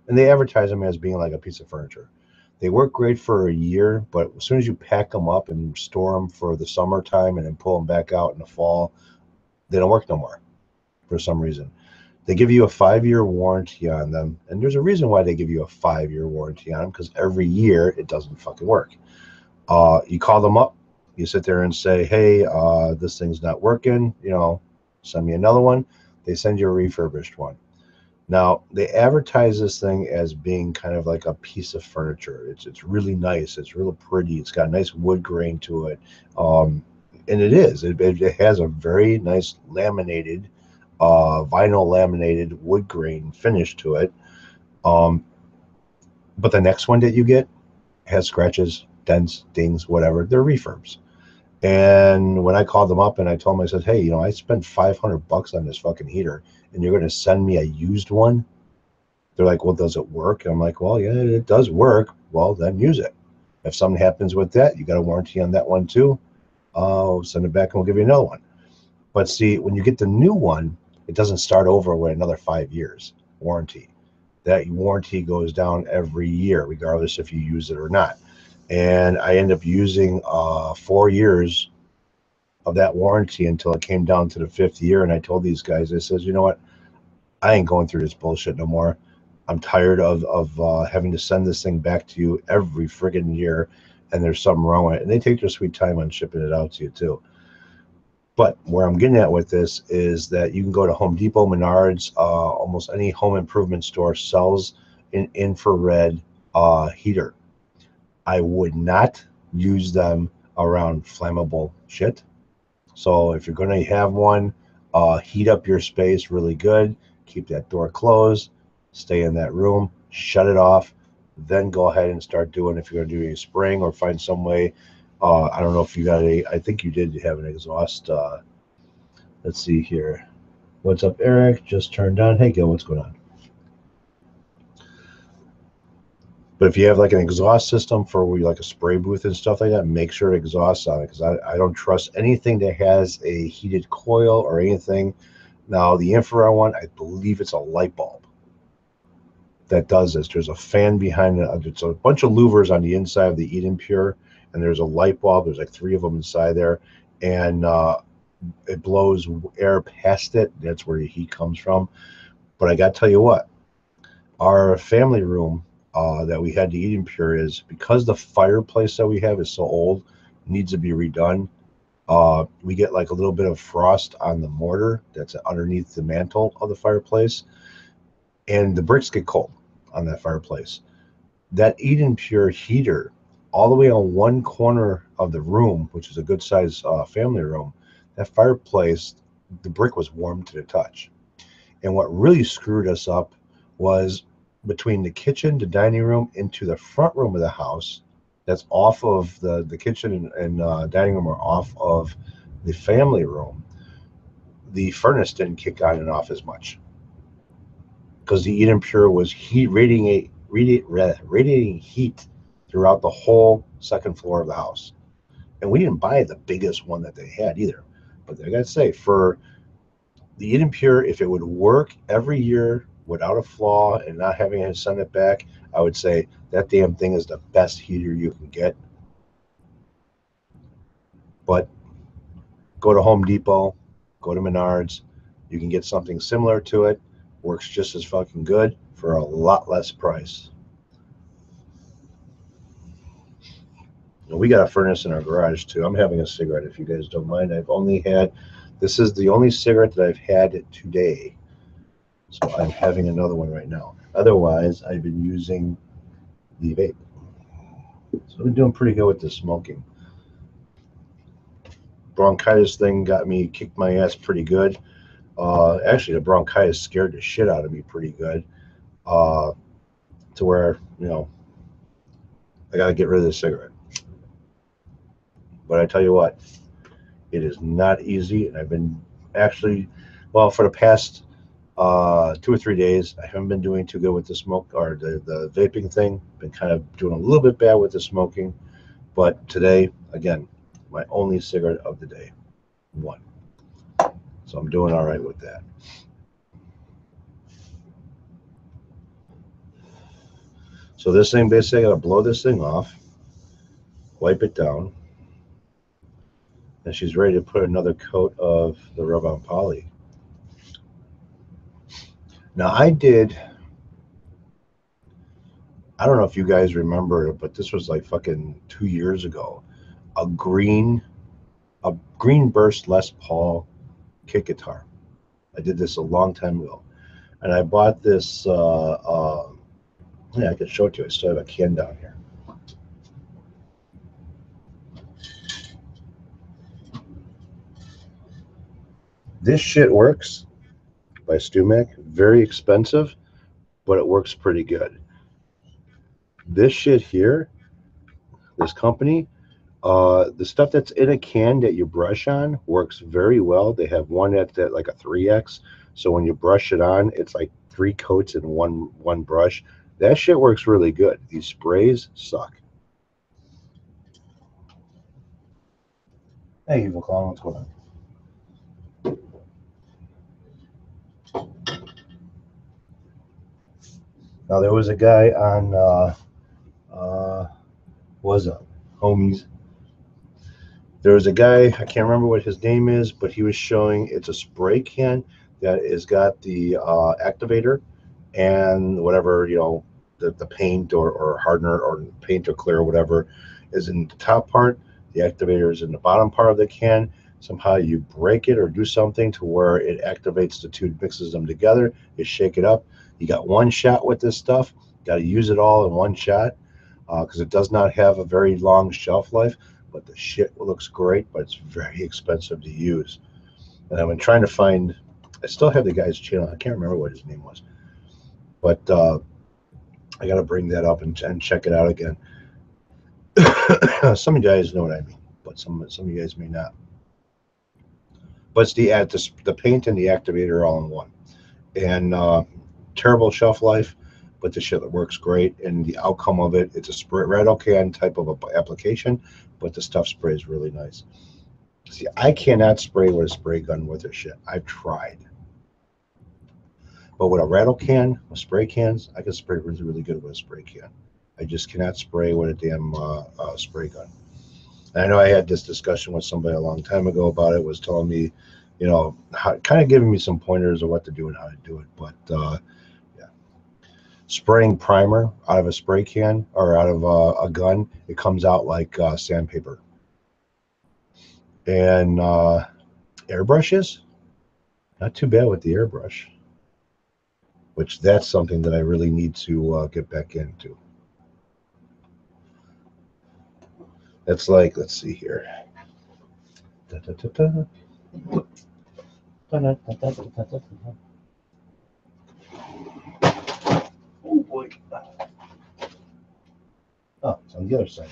And they advertise them as being like a piece of furniture. They work great for a year, but as soon as you pack them up and store them for the summertime and then pull them back out in the fall, they don't work no more for some reason. They give you a 5-year warranty on them, and there's a reason why they give you a 5-year warranty on them, because every year it doesn't fucking work. You call them up, you sit there and say, hey, this thing's not working, send me another one. They send you a refurbished one. Now, they advertise this thing as being kind of like a piece of furniture. It's really nice. It's really pretty. It's got a nice wood grain to it. And it is. It has a very nice laminated, vinyl laminated wood grain finish to it. But the next one that you get has scratches, dents, dings, whatever. They're refurbs. And when I called them up and I told them, I said, hey, I spent $500 on this fucking heater, and you're going to send me a used one? They're like, well, does it work? And I'm like, well, yeah, it does work. Well, then use it. If something happens with that, you got a warranty on that one too. Send it back and we'll give you another one. But see, when you get the new one, it doesn't start over with another 5 years warranty. That warranty goes down every year, regardless if you use it or not. And I end up using 4 years of that warranty until it came down to the 5th year. And I told these guys, I says, you know what? I ain't going through this bullshit no more. I'm tired of having to send this thing back to you every friggin' year, and there's something wrong with it. And they take their sweet time on shipping it out to you too. But where I'm getting at with this is that you can go to Home Depot, Menards, almost any home improvement store sells an infrared heater. I would not use them around flammable shit. So if you're going to have one, heat up your space really good. Keep that door closed. Stay in that room. Shut it off. Then go ahead and start doing, if you're going to do a spring, or find some way. I don't know if you got I think you did have an exhaust. Let's see here. What's up, Eric? Just turned on. Hey, Gil, what's going on? But if you have like an exhaust system for where you like a spray booth and stuff like that, make sure it exhausts on it, because I don't trust anything that has a heated coil or anything. Now the infrared one, I believe it's a light bulb that does this. There's a fan behind it. It's a bunch of louvers on the inside of the Eden Pure, and there's a light bulb. There's like 3 of them inside there, and it blows air past it. That's where the heat comes from. But I got to tell you what, our family room that we had to eat in Pure is, because the fireplace that we have is so old, needs to be redone. We get like a little bit of frost on the mortar that's underneath the mantle of the fireplace, and the bricks get cold on that fireplace. That Eden Pure heater, all the way on one corner of the room, which is a good size family room, that fireplace, the brick was warm to the touch. And what really screwed us up was between the kitchen, the dining room, into the front room of the house. That's off of the kitchen and dining room are off of the family room. The furnace didn't kick on and off as much because the Eden Pure was radiating heat throughout the whole second floor of the house. And we didn't buy the biggest one that they had either. But I gotta say, for the Eden Pure, if it would work every year without a flaw and not having to send it back, I would say that damn thing is the best heater you can get. But go to Home Depot, go to Menards, you can get something similar to it, works just as fucking good for a lot less price. And we got a furnace in our garage too. I'm having a cigarette if you guys don't mind. This is the only cigarette that I've had today. So I'm having another one right now. Otherwise, I've been using the vape. So I've been doing pretty good with the smoking. Bronchitis thing kicked my ass pretty good. Actually, the bronchitis scared the shit out of me pretty good. To where, I got to get rid of this cigarette. But I tell you what, it is not easy. And I've been actually, for the past 2 or 3 days, I haven't been doing too good with the smoke or the vaping thing. Been kind of doing a little bit bad with the smoking. But today, again, my only cigarette of the day, one. So I'm doing all right with that. So this thing, basically, I got to blow this thing off, wipe it down, and she's ready to put another coat of the rub-on poly. Now I don't know if you guys remember it, but this was like fucking 2 years ago. A green burst Les Paul kick guitar. I did this a long time ago, and I bought this. I can show it to you. I still have a can down here. This shit works by StewMac. Very expensive, but it works pretty good. This shit here, this company, the stuff that's in a can that you brush on works very well. They have one at like a 3X, so when you brush it on, it's like 3 coats in one brush. That shit works really good. These sprays suck. Hey, Evil Clown, what's going on? Now there was a guy on Homies. There was a guy, I can't remember what his name is, but he was showing it's a spray can that has got the activator and whatever, the paint or hardener or paint or clear or whatever is in the top part. The activator is in the bottom part of the can. Somehow you break it or do something to where it activates the two, mixes them together. You shake it up. You got one shot with this stuff. Got to use it all in one shot because it does not have a very long shelf life. But the shit looks great, but it's very expensive to use. And I've been trying to find. I still have the guy's channel. I can't remember what his name was, but I got to bring that up and check it out again. Some of you guys know what I mean, but some of you guys may not. But it's the paint and the activator all in one, and terrible shelf life. but the shit works great, and the outcome of it, it's a spray rattle can type of a application, but the stuff sprays really nice. See, I cannot spray with a spray gun with this shit. I've tried. But with a rattle can, with spray cans, I can spray really, really good with a spray can. I just cannot spray with a damn spray gun. And I know I had this discussion with somebody a long time ago about it, was telling me, you know, kind of giving me some pointers of what to do and how to do it. But yeah, spraying primer out of a spray can or out of a gun, it comes out like sandpaper. And airbrushes, not too bad with the airbrush, which that's something that I really need to get back into. That's like, let's see here. Da, da, da, da. Oh boy. Oh, it's on the other side.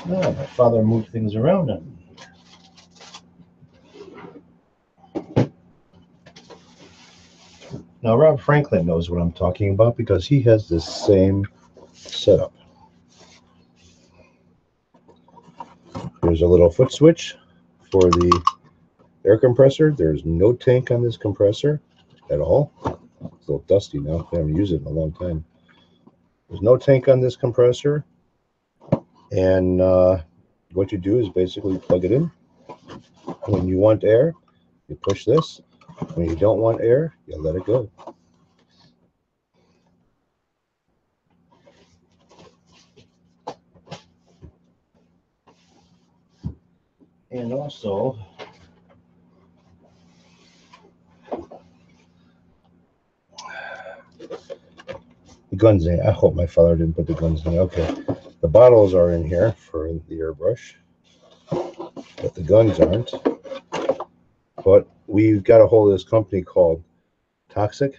No, my father moved things around on me. Now, Rob Franklin knows what I'm talking about because he has the same setup. There's a little foot switch for the air compressor. There's no tank on this compressor at all. It's a little dusty now. I haven't used it in a long time. There's no tank on this compressor. And what you do is basically plug it in. When you want air, you push this. When you don't want air, you let it go. And also, the guns in. I hope my father didn't put the guns in. Okay, the bottles are in here for the airbrush, but the guns aren't. But we've got a hold of this company called Toxic.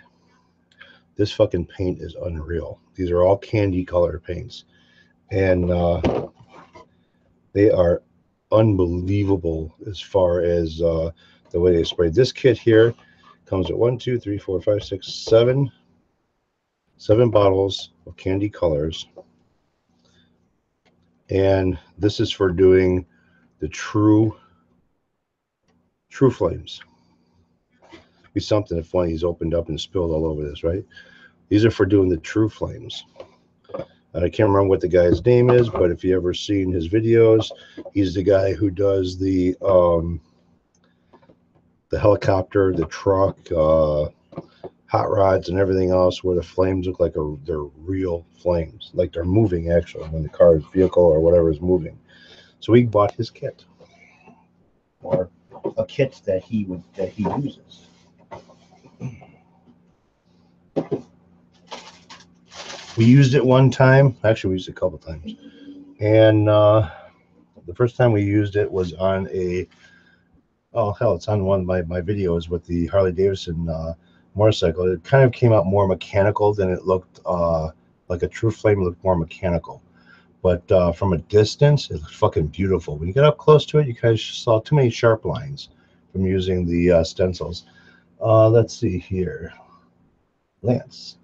This fucking paint is unreal. These are all candy color paints, and they are unbelievable as far as the way they spray. This kit here comes with 1, 2, 3, 4, 5, 6, 7 bottles of candy colors, and this is for doing the true flames. It'd be something if one of these opened up and spilled all over this, right? These are for doing the true flames. I can't remember what the guy's name is, but if you ever seen his videos, he's the guy who does the helicopter, the truck, hot rods, and everything else, where the flames look like they're real flames, like they're moving actually when the car's vehicle or whatever is moving. So we bought his kit, or a kit that he uses. We used it one time. Actually, we used it a couple times. And the first time we used it was on a, oh hell, it's on one of my videos with the Harley Davidson motorcycle. It kind of came out more mechanical than it looked like a true flame. It looked more mechanical. But from a distance, it looked fucking beautiful. When you get up close to it, you guys saw too many sharp lines from using the stencils. Let's see here. Lance.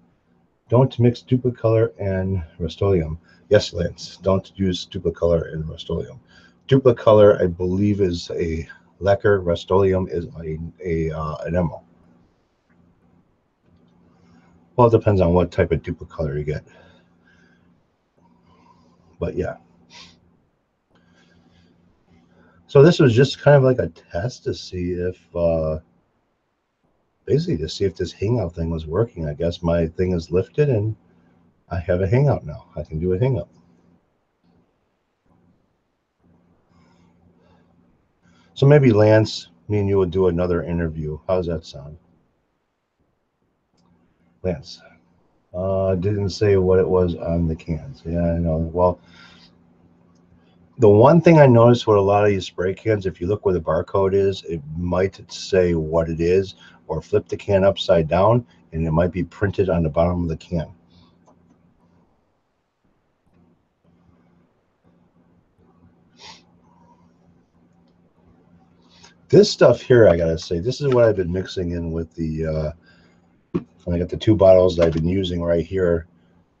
Don't mix Duplicolor and Rust-Oleum. Yes, Lance, don't use Duplicolor and Rust-Oleum. Duplicolor, I believe, is a lacquer. Rust-Oleum is an emerald. Well, it depends on what type of Duplicolor you get. But yeah. So this was just kind of like a test to see if, basically to see if this hangout thing was working. I guess my thing is lifted and I have a hangout now. I can do a hangout. So maybe Lance, me and you will do another interview. How does that sound? Lance, didn't say what it was on the cans. Yeah, I know. Well, the one thing I noticed with a lot of these spray cans, if you look where the barcode is, it might say what it is, or flip the can upside down and it might be printed on the bottom of the can. This stuff here, I gotta say, this is what I've been mixing in with the And I got the 2 bottles that I've been using right here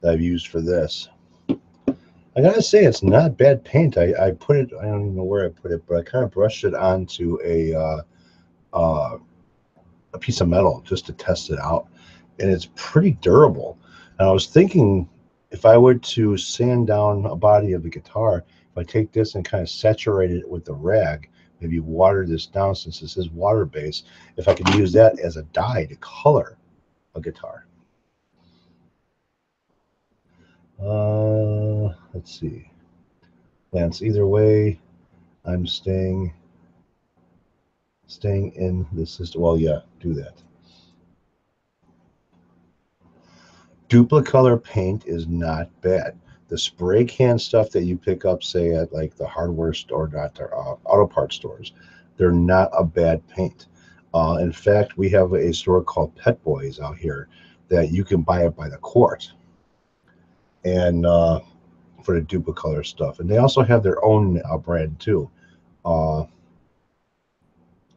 that I've used for this. I gotta say, it's not bad paint. I put it, I don't even know where I put it, but I kind of brushed it onto a piece of metal just to test it out. And it's pretty durable. And I was thinking, if I were to sand down a body of the guitar, if I take this and kind of saturate it with a rag, maybe water this down since this is water based, if I could use that as a dye to color a guitar. Let's see. Lance, either way, I'm staying in the system. Well, yeah, do that. Duplicolor paint is not bad. The spray can stuff that you pick up, say at like the hardware store, not the auto parts stores, they're not a bad paint. In fact, we have a store called Pet Boys out here that you can buy it by the quart, and for the Duplicolor stuff. And they also have their own brand too. Can't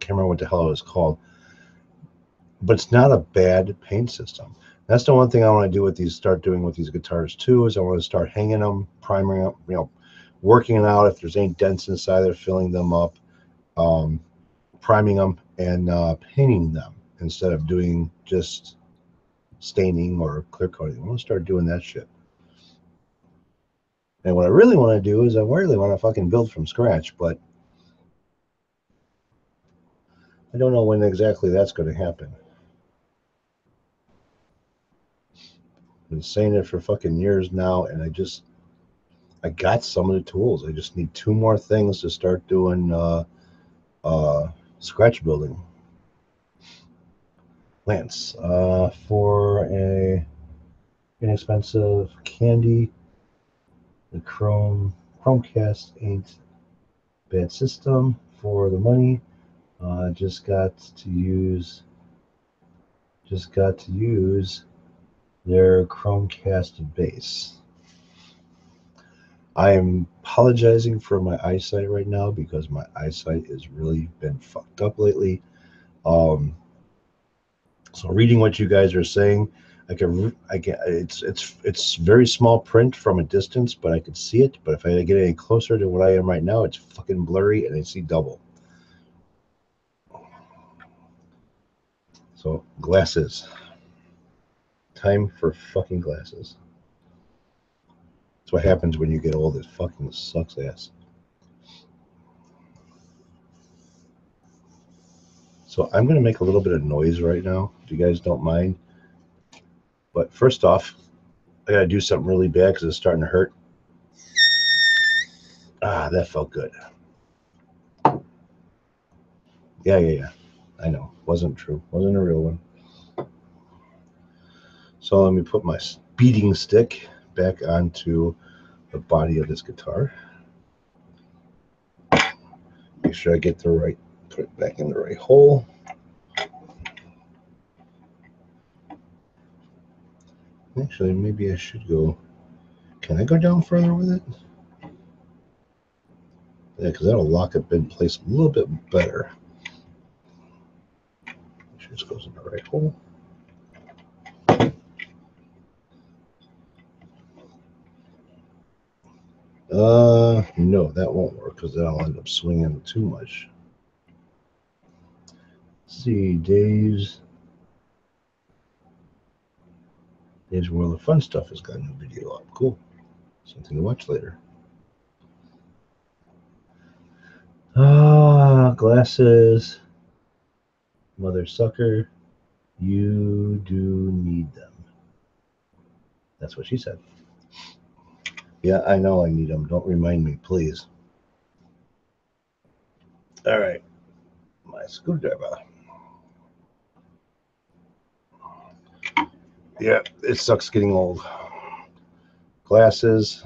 remember what the hell it was called, but it's not a bad paint system. That's the one thing I want to do with these, start doing with these guitars too, is I want to start hanging them, priming them, you know, working it out. If there's any dents inside, they're filling them up, priming them, and painting them instead of doing just staining or clear coating. I want to start doing that shit. And what I really want to do is I really want to fucking build from scratch, but I don't know when exactly that's going to happen. I've been saying it for fucking years now, and I got some of the tools. I just need 2 more things to start doing scratch building. Lance, for a inexpensive candy, the Chromecast ain't bad system for the money. Just got to use their Chromecast base. I am apologizing for my eyesight right now because my eyesight has really been fucked up lately. So reading what you guys are saying, it's very small print from a distance, but I can see it. But if I get any closer to what I am right now, it's fucking blurry and I see double. So glasses. Time for fucking glasses. That's what happens when you get old. It fucking sucks ass. So I'm going to make a little bit of noise right now, if you guys don't mind. But first off, I got to do something really bad because it's starting to hurt. Ah, that felt good. Yeah. I know. Wasn't true. Wasn't a real one. So let me put my beating stick back onto the body of this guitar. Make sure I get the right, put it back in the right hole. Actually, maybe I should go. Can I go down further with it? Yeah, because that'll lock it in place a little bit better. Make sure this goes in the right hole. No, that won't work because that'll end up swinging too much. Let's see, Dave's World of Fun Stuff has got a new video up. Cool. Something to watch later. Glasses. Mother sucker. You do need them. That's what she said. Yeah, I know I need them. Don't remind me, please. All right. My screwdriver. Yeah, it sucks getting old. Glasses.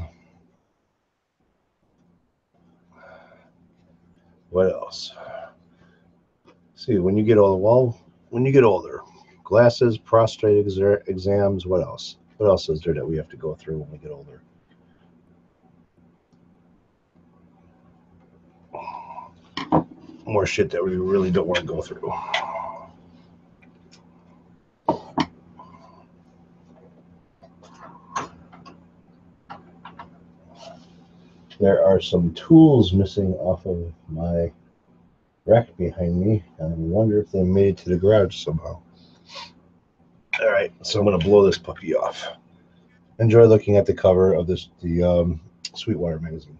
What else? See, when you get older, glasses, prostate exams. What else? What else is there that we have to go through when we get older? More shit that we really don't want to go through. There are some tools missing off of my rack behind me, and I wonder if they made it to the garage somehow. All right, so I'm going to blow this puppy off. Enjoy looking at the cover of the Sweetwater magazine.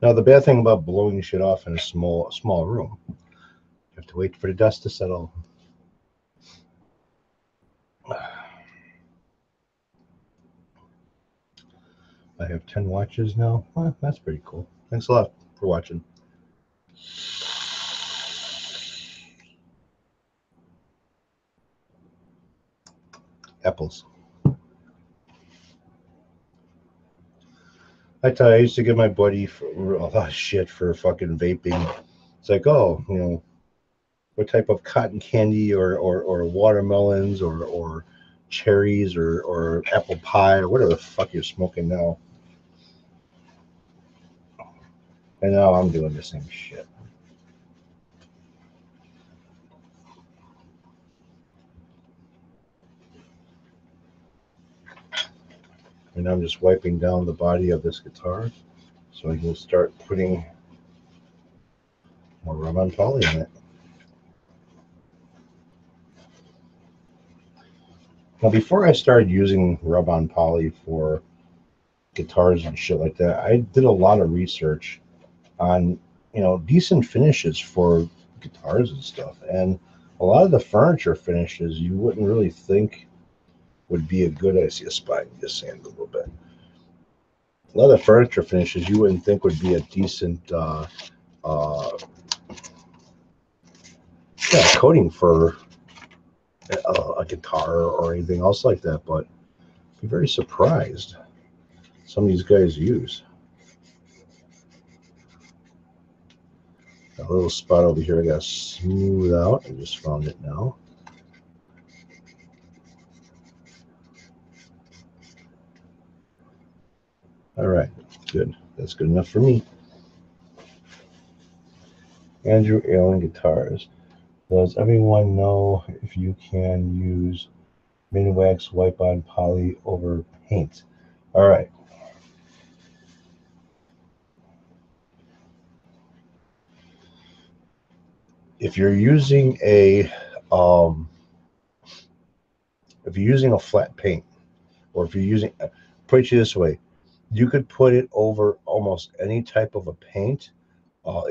Now, the bad thing about blowing shit off in a small room, you have to wait for the dust to settle. I have 10 watches now. Well, that's pretty cool. Thanks a lot for watching. Apples. I tell you, I used to give my buddy a lot of shit for fucking vaping. It's like, oh, you know, what type of cotton candy or watermelons or cherries or apple pie or whatever the fuck you're smoking now. And now I'm doing the same shit. And I'm just wiping down the body of this guitar so I can start putting more rub-on poly in it. Now, before I started using rub-on poly for guitars and shit like that, I did a lot of research on, you know, decent finishes for guitars and stuff. And a lot of the furniture finishes you wouldn't really think would be a good, I see a spot, just sand a little bit. A lot of the furniture finishes you wouldn't think would be a decent coating for a guitar or anything else like that, but be very surprised some of these guys use. A little spot over here I got to smooth out. I just found it now. All right, good. That's good enough for me. Andrew Allen Guitars. Does everyone know if you can use Minwax wipe-on poly over paint? All right. If you're using a flat paint, or if you're using, put it this way, you could put it over almost any type of a paint,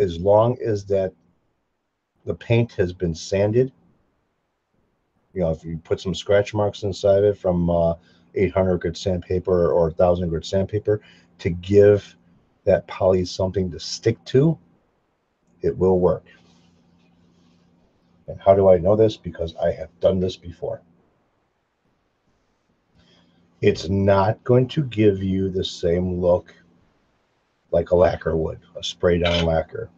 as long as that the paint has been sanded. You know, if you put some scratch marks inside it from 800 grit sandpaper or 1000 grit sandpaper to give that poly something to stick to, it will work. And how do I know this? Because I have done this before. It's not going to give you the same look like a lacquer would, a spray down lacquer.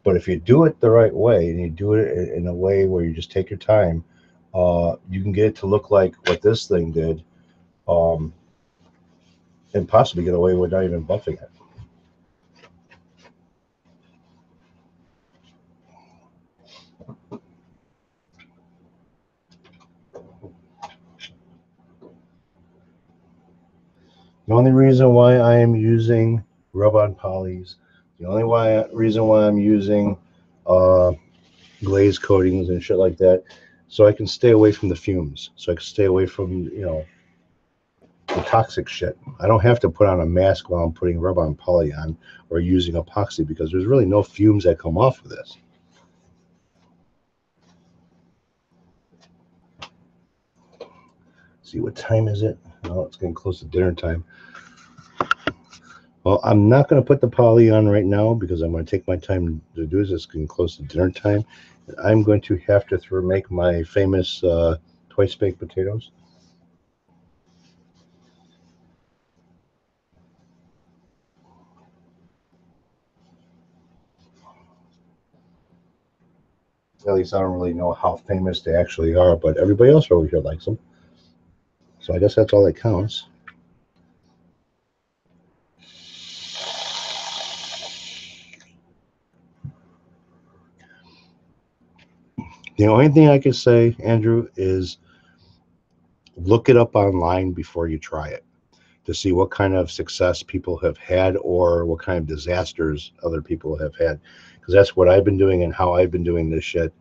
But if you do it the right way, and you do it in a way where you just take your time, you can get it to look like what this thing did, and possibly get away with not even buffing it. The only reason why I am using rub-on polys, the only reason why I'm using glaze coatings and shit like that, so I can stay away from the fumes, so I can stay away from, you know, the toxic shit. I don't have to put on a mask while I'm putting rub-on poly on or using epoxy, because there's really no fumes that come off of this. See, what time is it? Oh, it's getting close to dinner time. Well, I'm not going to put the poly on right now because I'm going to take my time to do this. It's getting close to dinner time. I'm going to have to make my famous twice baked potatoes. At least I don't really know how famous they actually are, but everybody else over here likes them. So I guess that's all that counts. The only thing I can say, Andrew, is look it up online before you try it to see what kind of success people have had or what kind of disasters other people have had. Because that's what I've been doing and how I've been doing this shit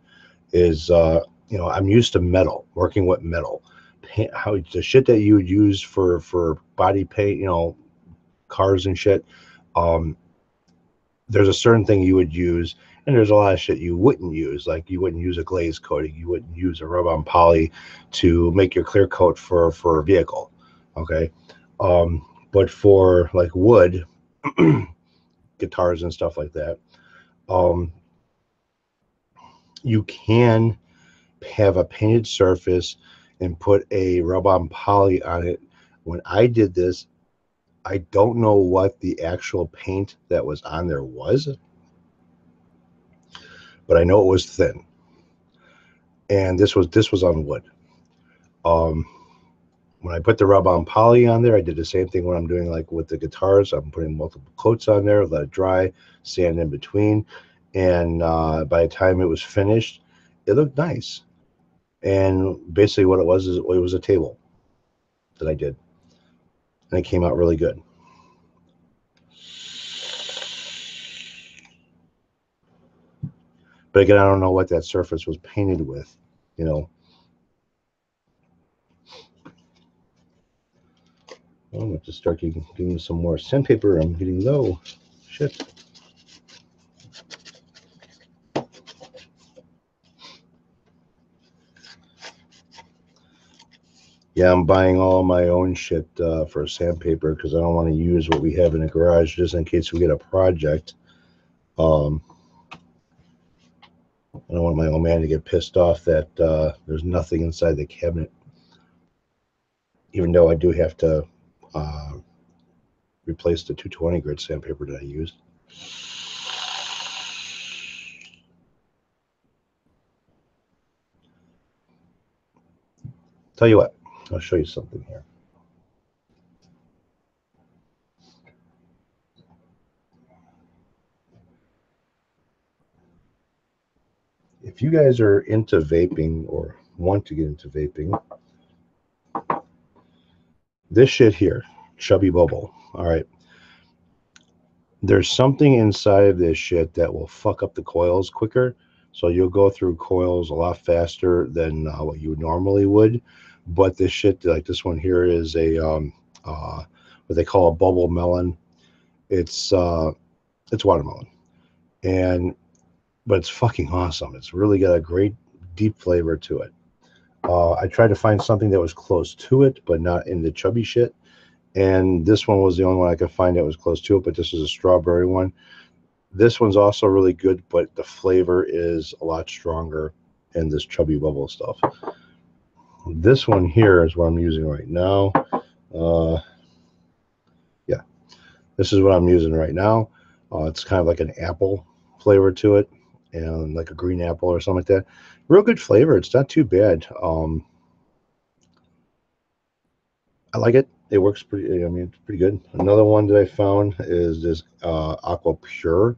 is, you know, I'm used to metal, working with metal. Paint, how the shit that you would use for body paint, you know, cars and shit. Um, there's a certain thing you would use, and there's a lot of shit you wouldn't use. Like you wouldn't use a glaze coating, you wouldn't use a rub-on poly to make your clear coat for a vehicle. Okay, but for like wood, guitars and stuff like that, um, you can have a painted surface and put a rub-on poly on it. When I did this, I don't know what the actual paint that was on there was, but I know it was thin. And this was on wood. Um, when I put the rub-on poly on there, I did the same thing when I'm doing like with the guitars. I'm putting multiple coats on there, let it dry, sand in between, and by the time it was finished, it looked nice. And basically, what it was is it was a table that I did, and it came out really good. But again, I don't know what that surface was painted with, you know. I'm going to have to start getting some more sandpaper. I'm getting low. Shit. Yeah, I'm buying all my own shit for sandpaper because I don't want to use what we have in the garage just in case we get a project. I don't want my old man to get pissed off that there's nothing inside the cabinet, even though I do have to replace the 220 grit sandpaper that I used. Tell you what, I'll show you something here. If you guys are into vaping or want to get into vaping, this shit here, Chubby Bubble, all right, there's something inside of this shit that will fuck up the coils quicker. So you'll go through coils a lot faster than what you normally would. But this shit, like this one here, is a what they call a Bumble Melon. It's watermelon, and but it's fucking awesome. It's really got a great deep flavor to it. I tried to find something that was close to it, but not in the chubby shit. And this one was the only one I could find that was close to it. But this is a strawberry one. This one's also really good, but the flavor is a lot stronger in this Chubby Bubble stuff. This one here is what I'm using right now. Yeah, this is what I'm using right now. It's kind of like an apple flavor to it, and like a green apple or something like that. Real good flavor. It's not too bad. I like it. It works pretty. I mean, it's pretty good. Another one that I found is this Aqua Pure.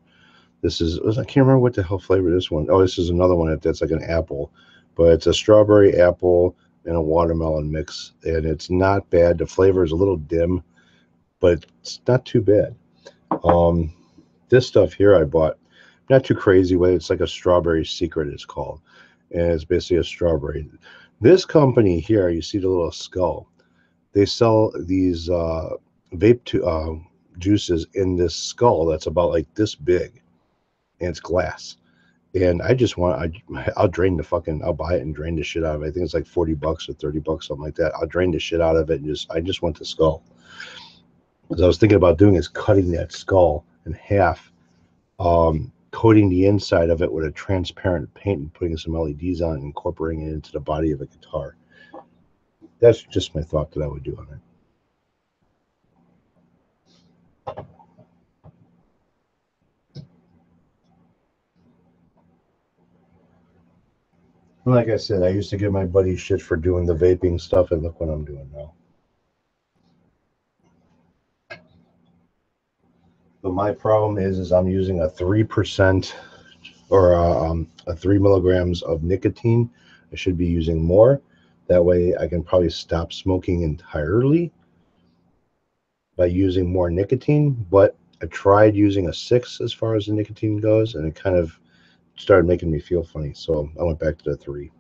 This is, I can't remember what the hell flavor this one. Oh, this is another one that's like an apple, but it's a strawberry apple and a watermelon mix, and it's not bad. The flavor is a little dim, but it's not too bad. This stuff here I bought, not too crazy with it. It's like a strawberry secret, it's called, and it's basically a strawberry. This company here, you see the little skull. They sell these juices in this skull that's about like this big, and it's glass. And I just want, I'll drain the fucking, I'll buy it and drain the shit out of it. I think it's like $40 or $30, something like that. I'll drain the shit out of it and I just want the skull. Because I was thinking about doing is cutting that skull in half, coating the inside of it with a transparent paint and putting some LEDs on and incorporating it into the body of a guitar. That's just my thought that I would do on it. Like I said, I used to give my buddy shit for doing the vaping stuff, and look what I'm doing now. But my problem is I'm using a 3% or 3 milligrams of nicotine. I should be using more. That way I can probably stop smoking entirely by using more nicotine. But I tried using a 6 as far as the nicotine goes, and it kind of started making me feel funny. So I went back to the 3.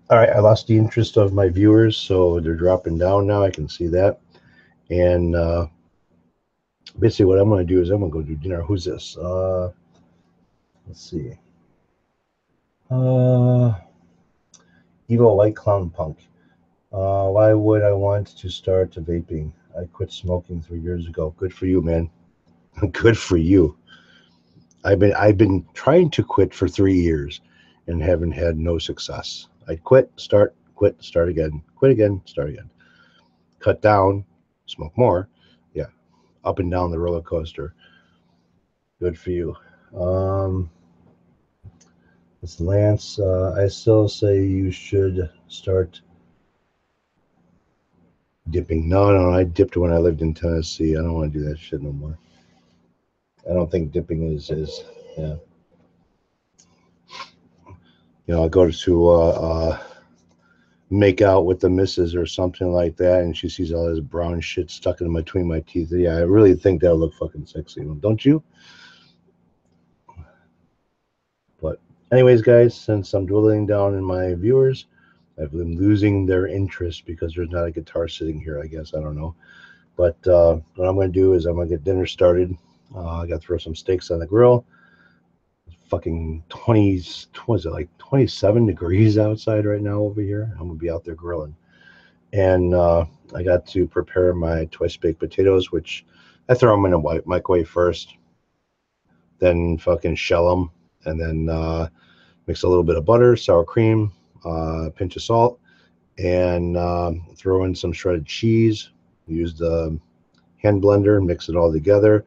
All right, I lost the interest of my viewers, so they're dropping down now. I can see that. And basically what I'm going to do is I'm going to go do dinner. Who's this? Let's see. Evil White Clown Punk. Why would I want to start vaping? I quit smoking 3 years ago. Good for you, man. Good for you. I've been trying to quit for 3 years and haven't had no success. I quit, start again, quit again, start again. Cut down, smoke more. Yeah, up and down the roller coaster. Good for you. It's Lance. I still say you should start dipping. No, I dipped when I lived in Tennessee. I don't want to do that shit no more. I don't think dipping is yeah. You know, I go to make out with the missus or something like that, and she sees all this brown shit stuck in between my teeth. Yeah, I really think that would look fucking sexy, don't you? But anyways, guys, since I'm dwindling down in my viewers, I've been losing their interest because there's not a guitar sitting here, I guess. I don't know. But what I'm going to do is I'm going to get dinner started. I got to throw some steaks on the grill. Fucking 20, what is it, like 27 degrees outside right now over here. I'm going to be out there grilling. And I got to prepare my twice baked potatoes, which I throw them in a microwave first, then fucking shell them, and then mix a little bit of butter, sour cream, pinch of salt, and throw in some shredded cheese. Use the hand blender, mix it all together.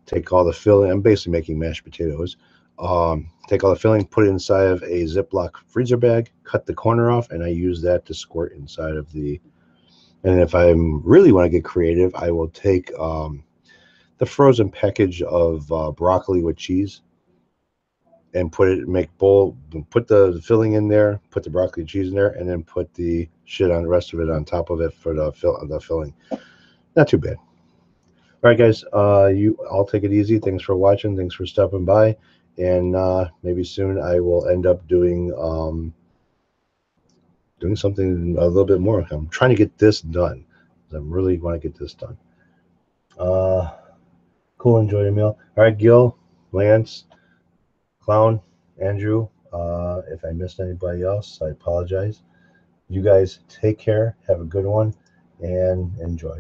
Take all the filling. I'm basically making mashed potatoes. Take all the filling, put it inside of a Ziploc freezer bag, cut the corner off, and I use that to squirt inside of the. And if I really want to get creative, I will take the frozen package of broccoli with cheese and put the filling in there, put the broccoli cheese in there, and then put the shit on the rest of it on top of it for the filling. Not too bad. All right, guys, you all take it easy. Thanks for watching. Thanks for stopping by. And maybe soon I will end up doing something a little bit more. I'm trying to get this done. I really want to get this done. Cool. Enjoy your meal. All right, Gil, Lance, Clown, Andrew. If I missed anybody else, I apologize. You guys take care. Have a good one and enjoy.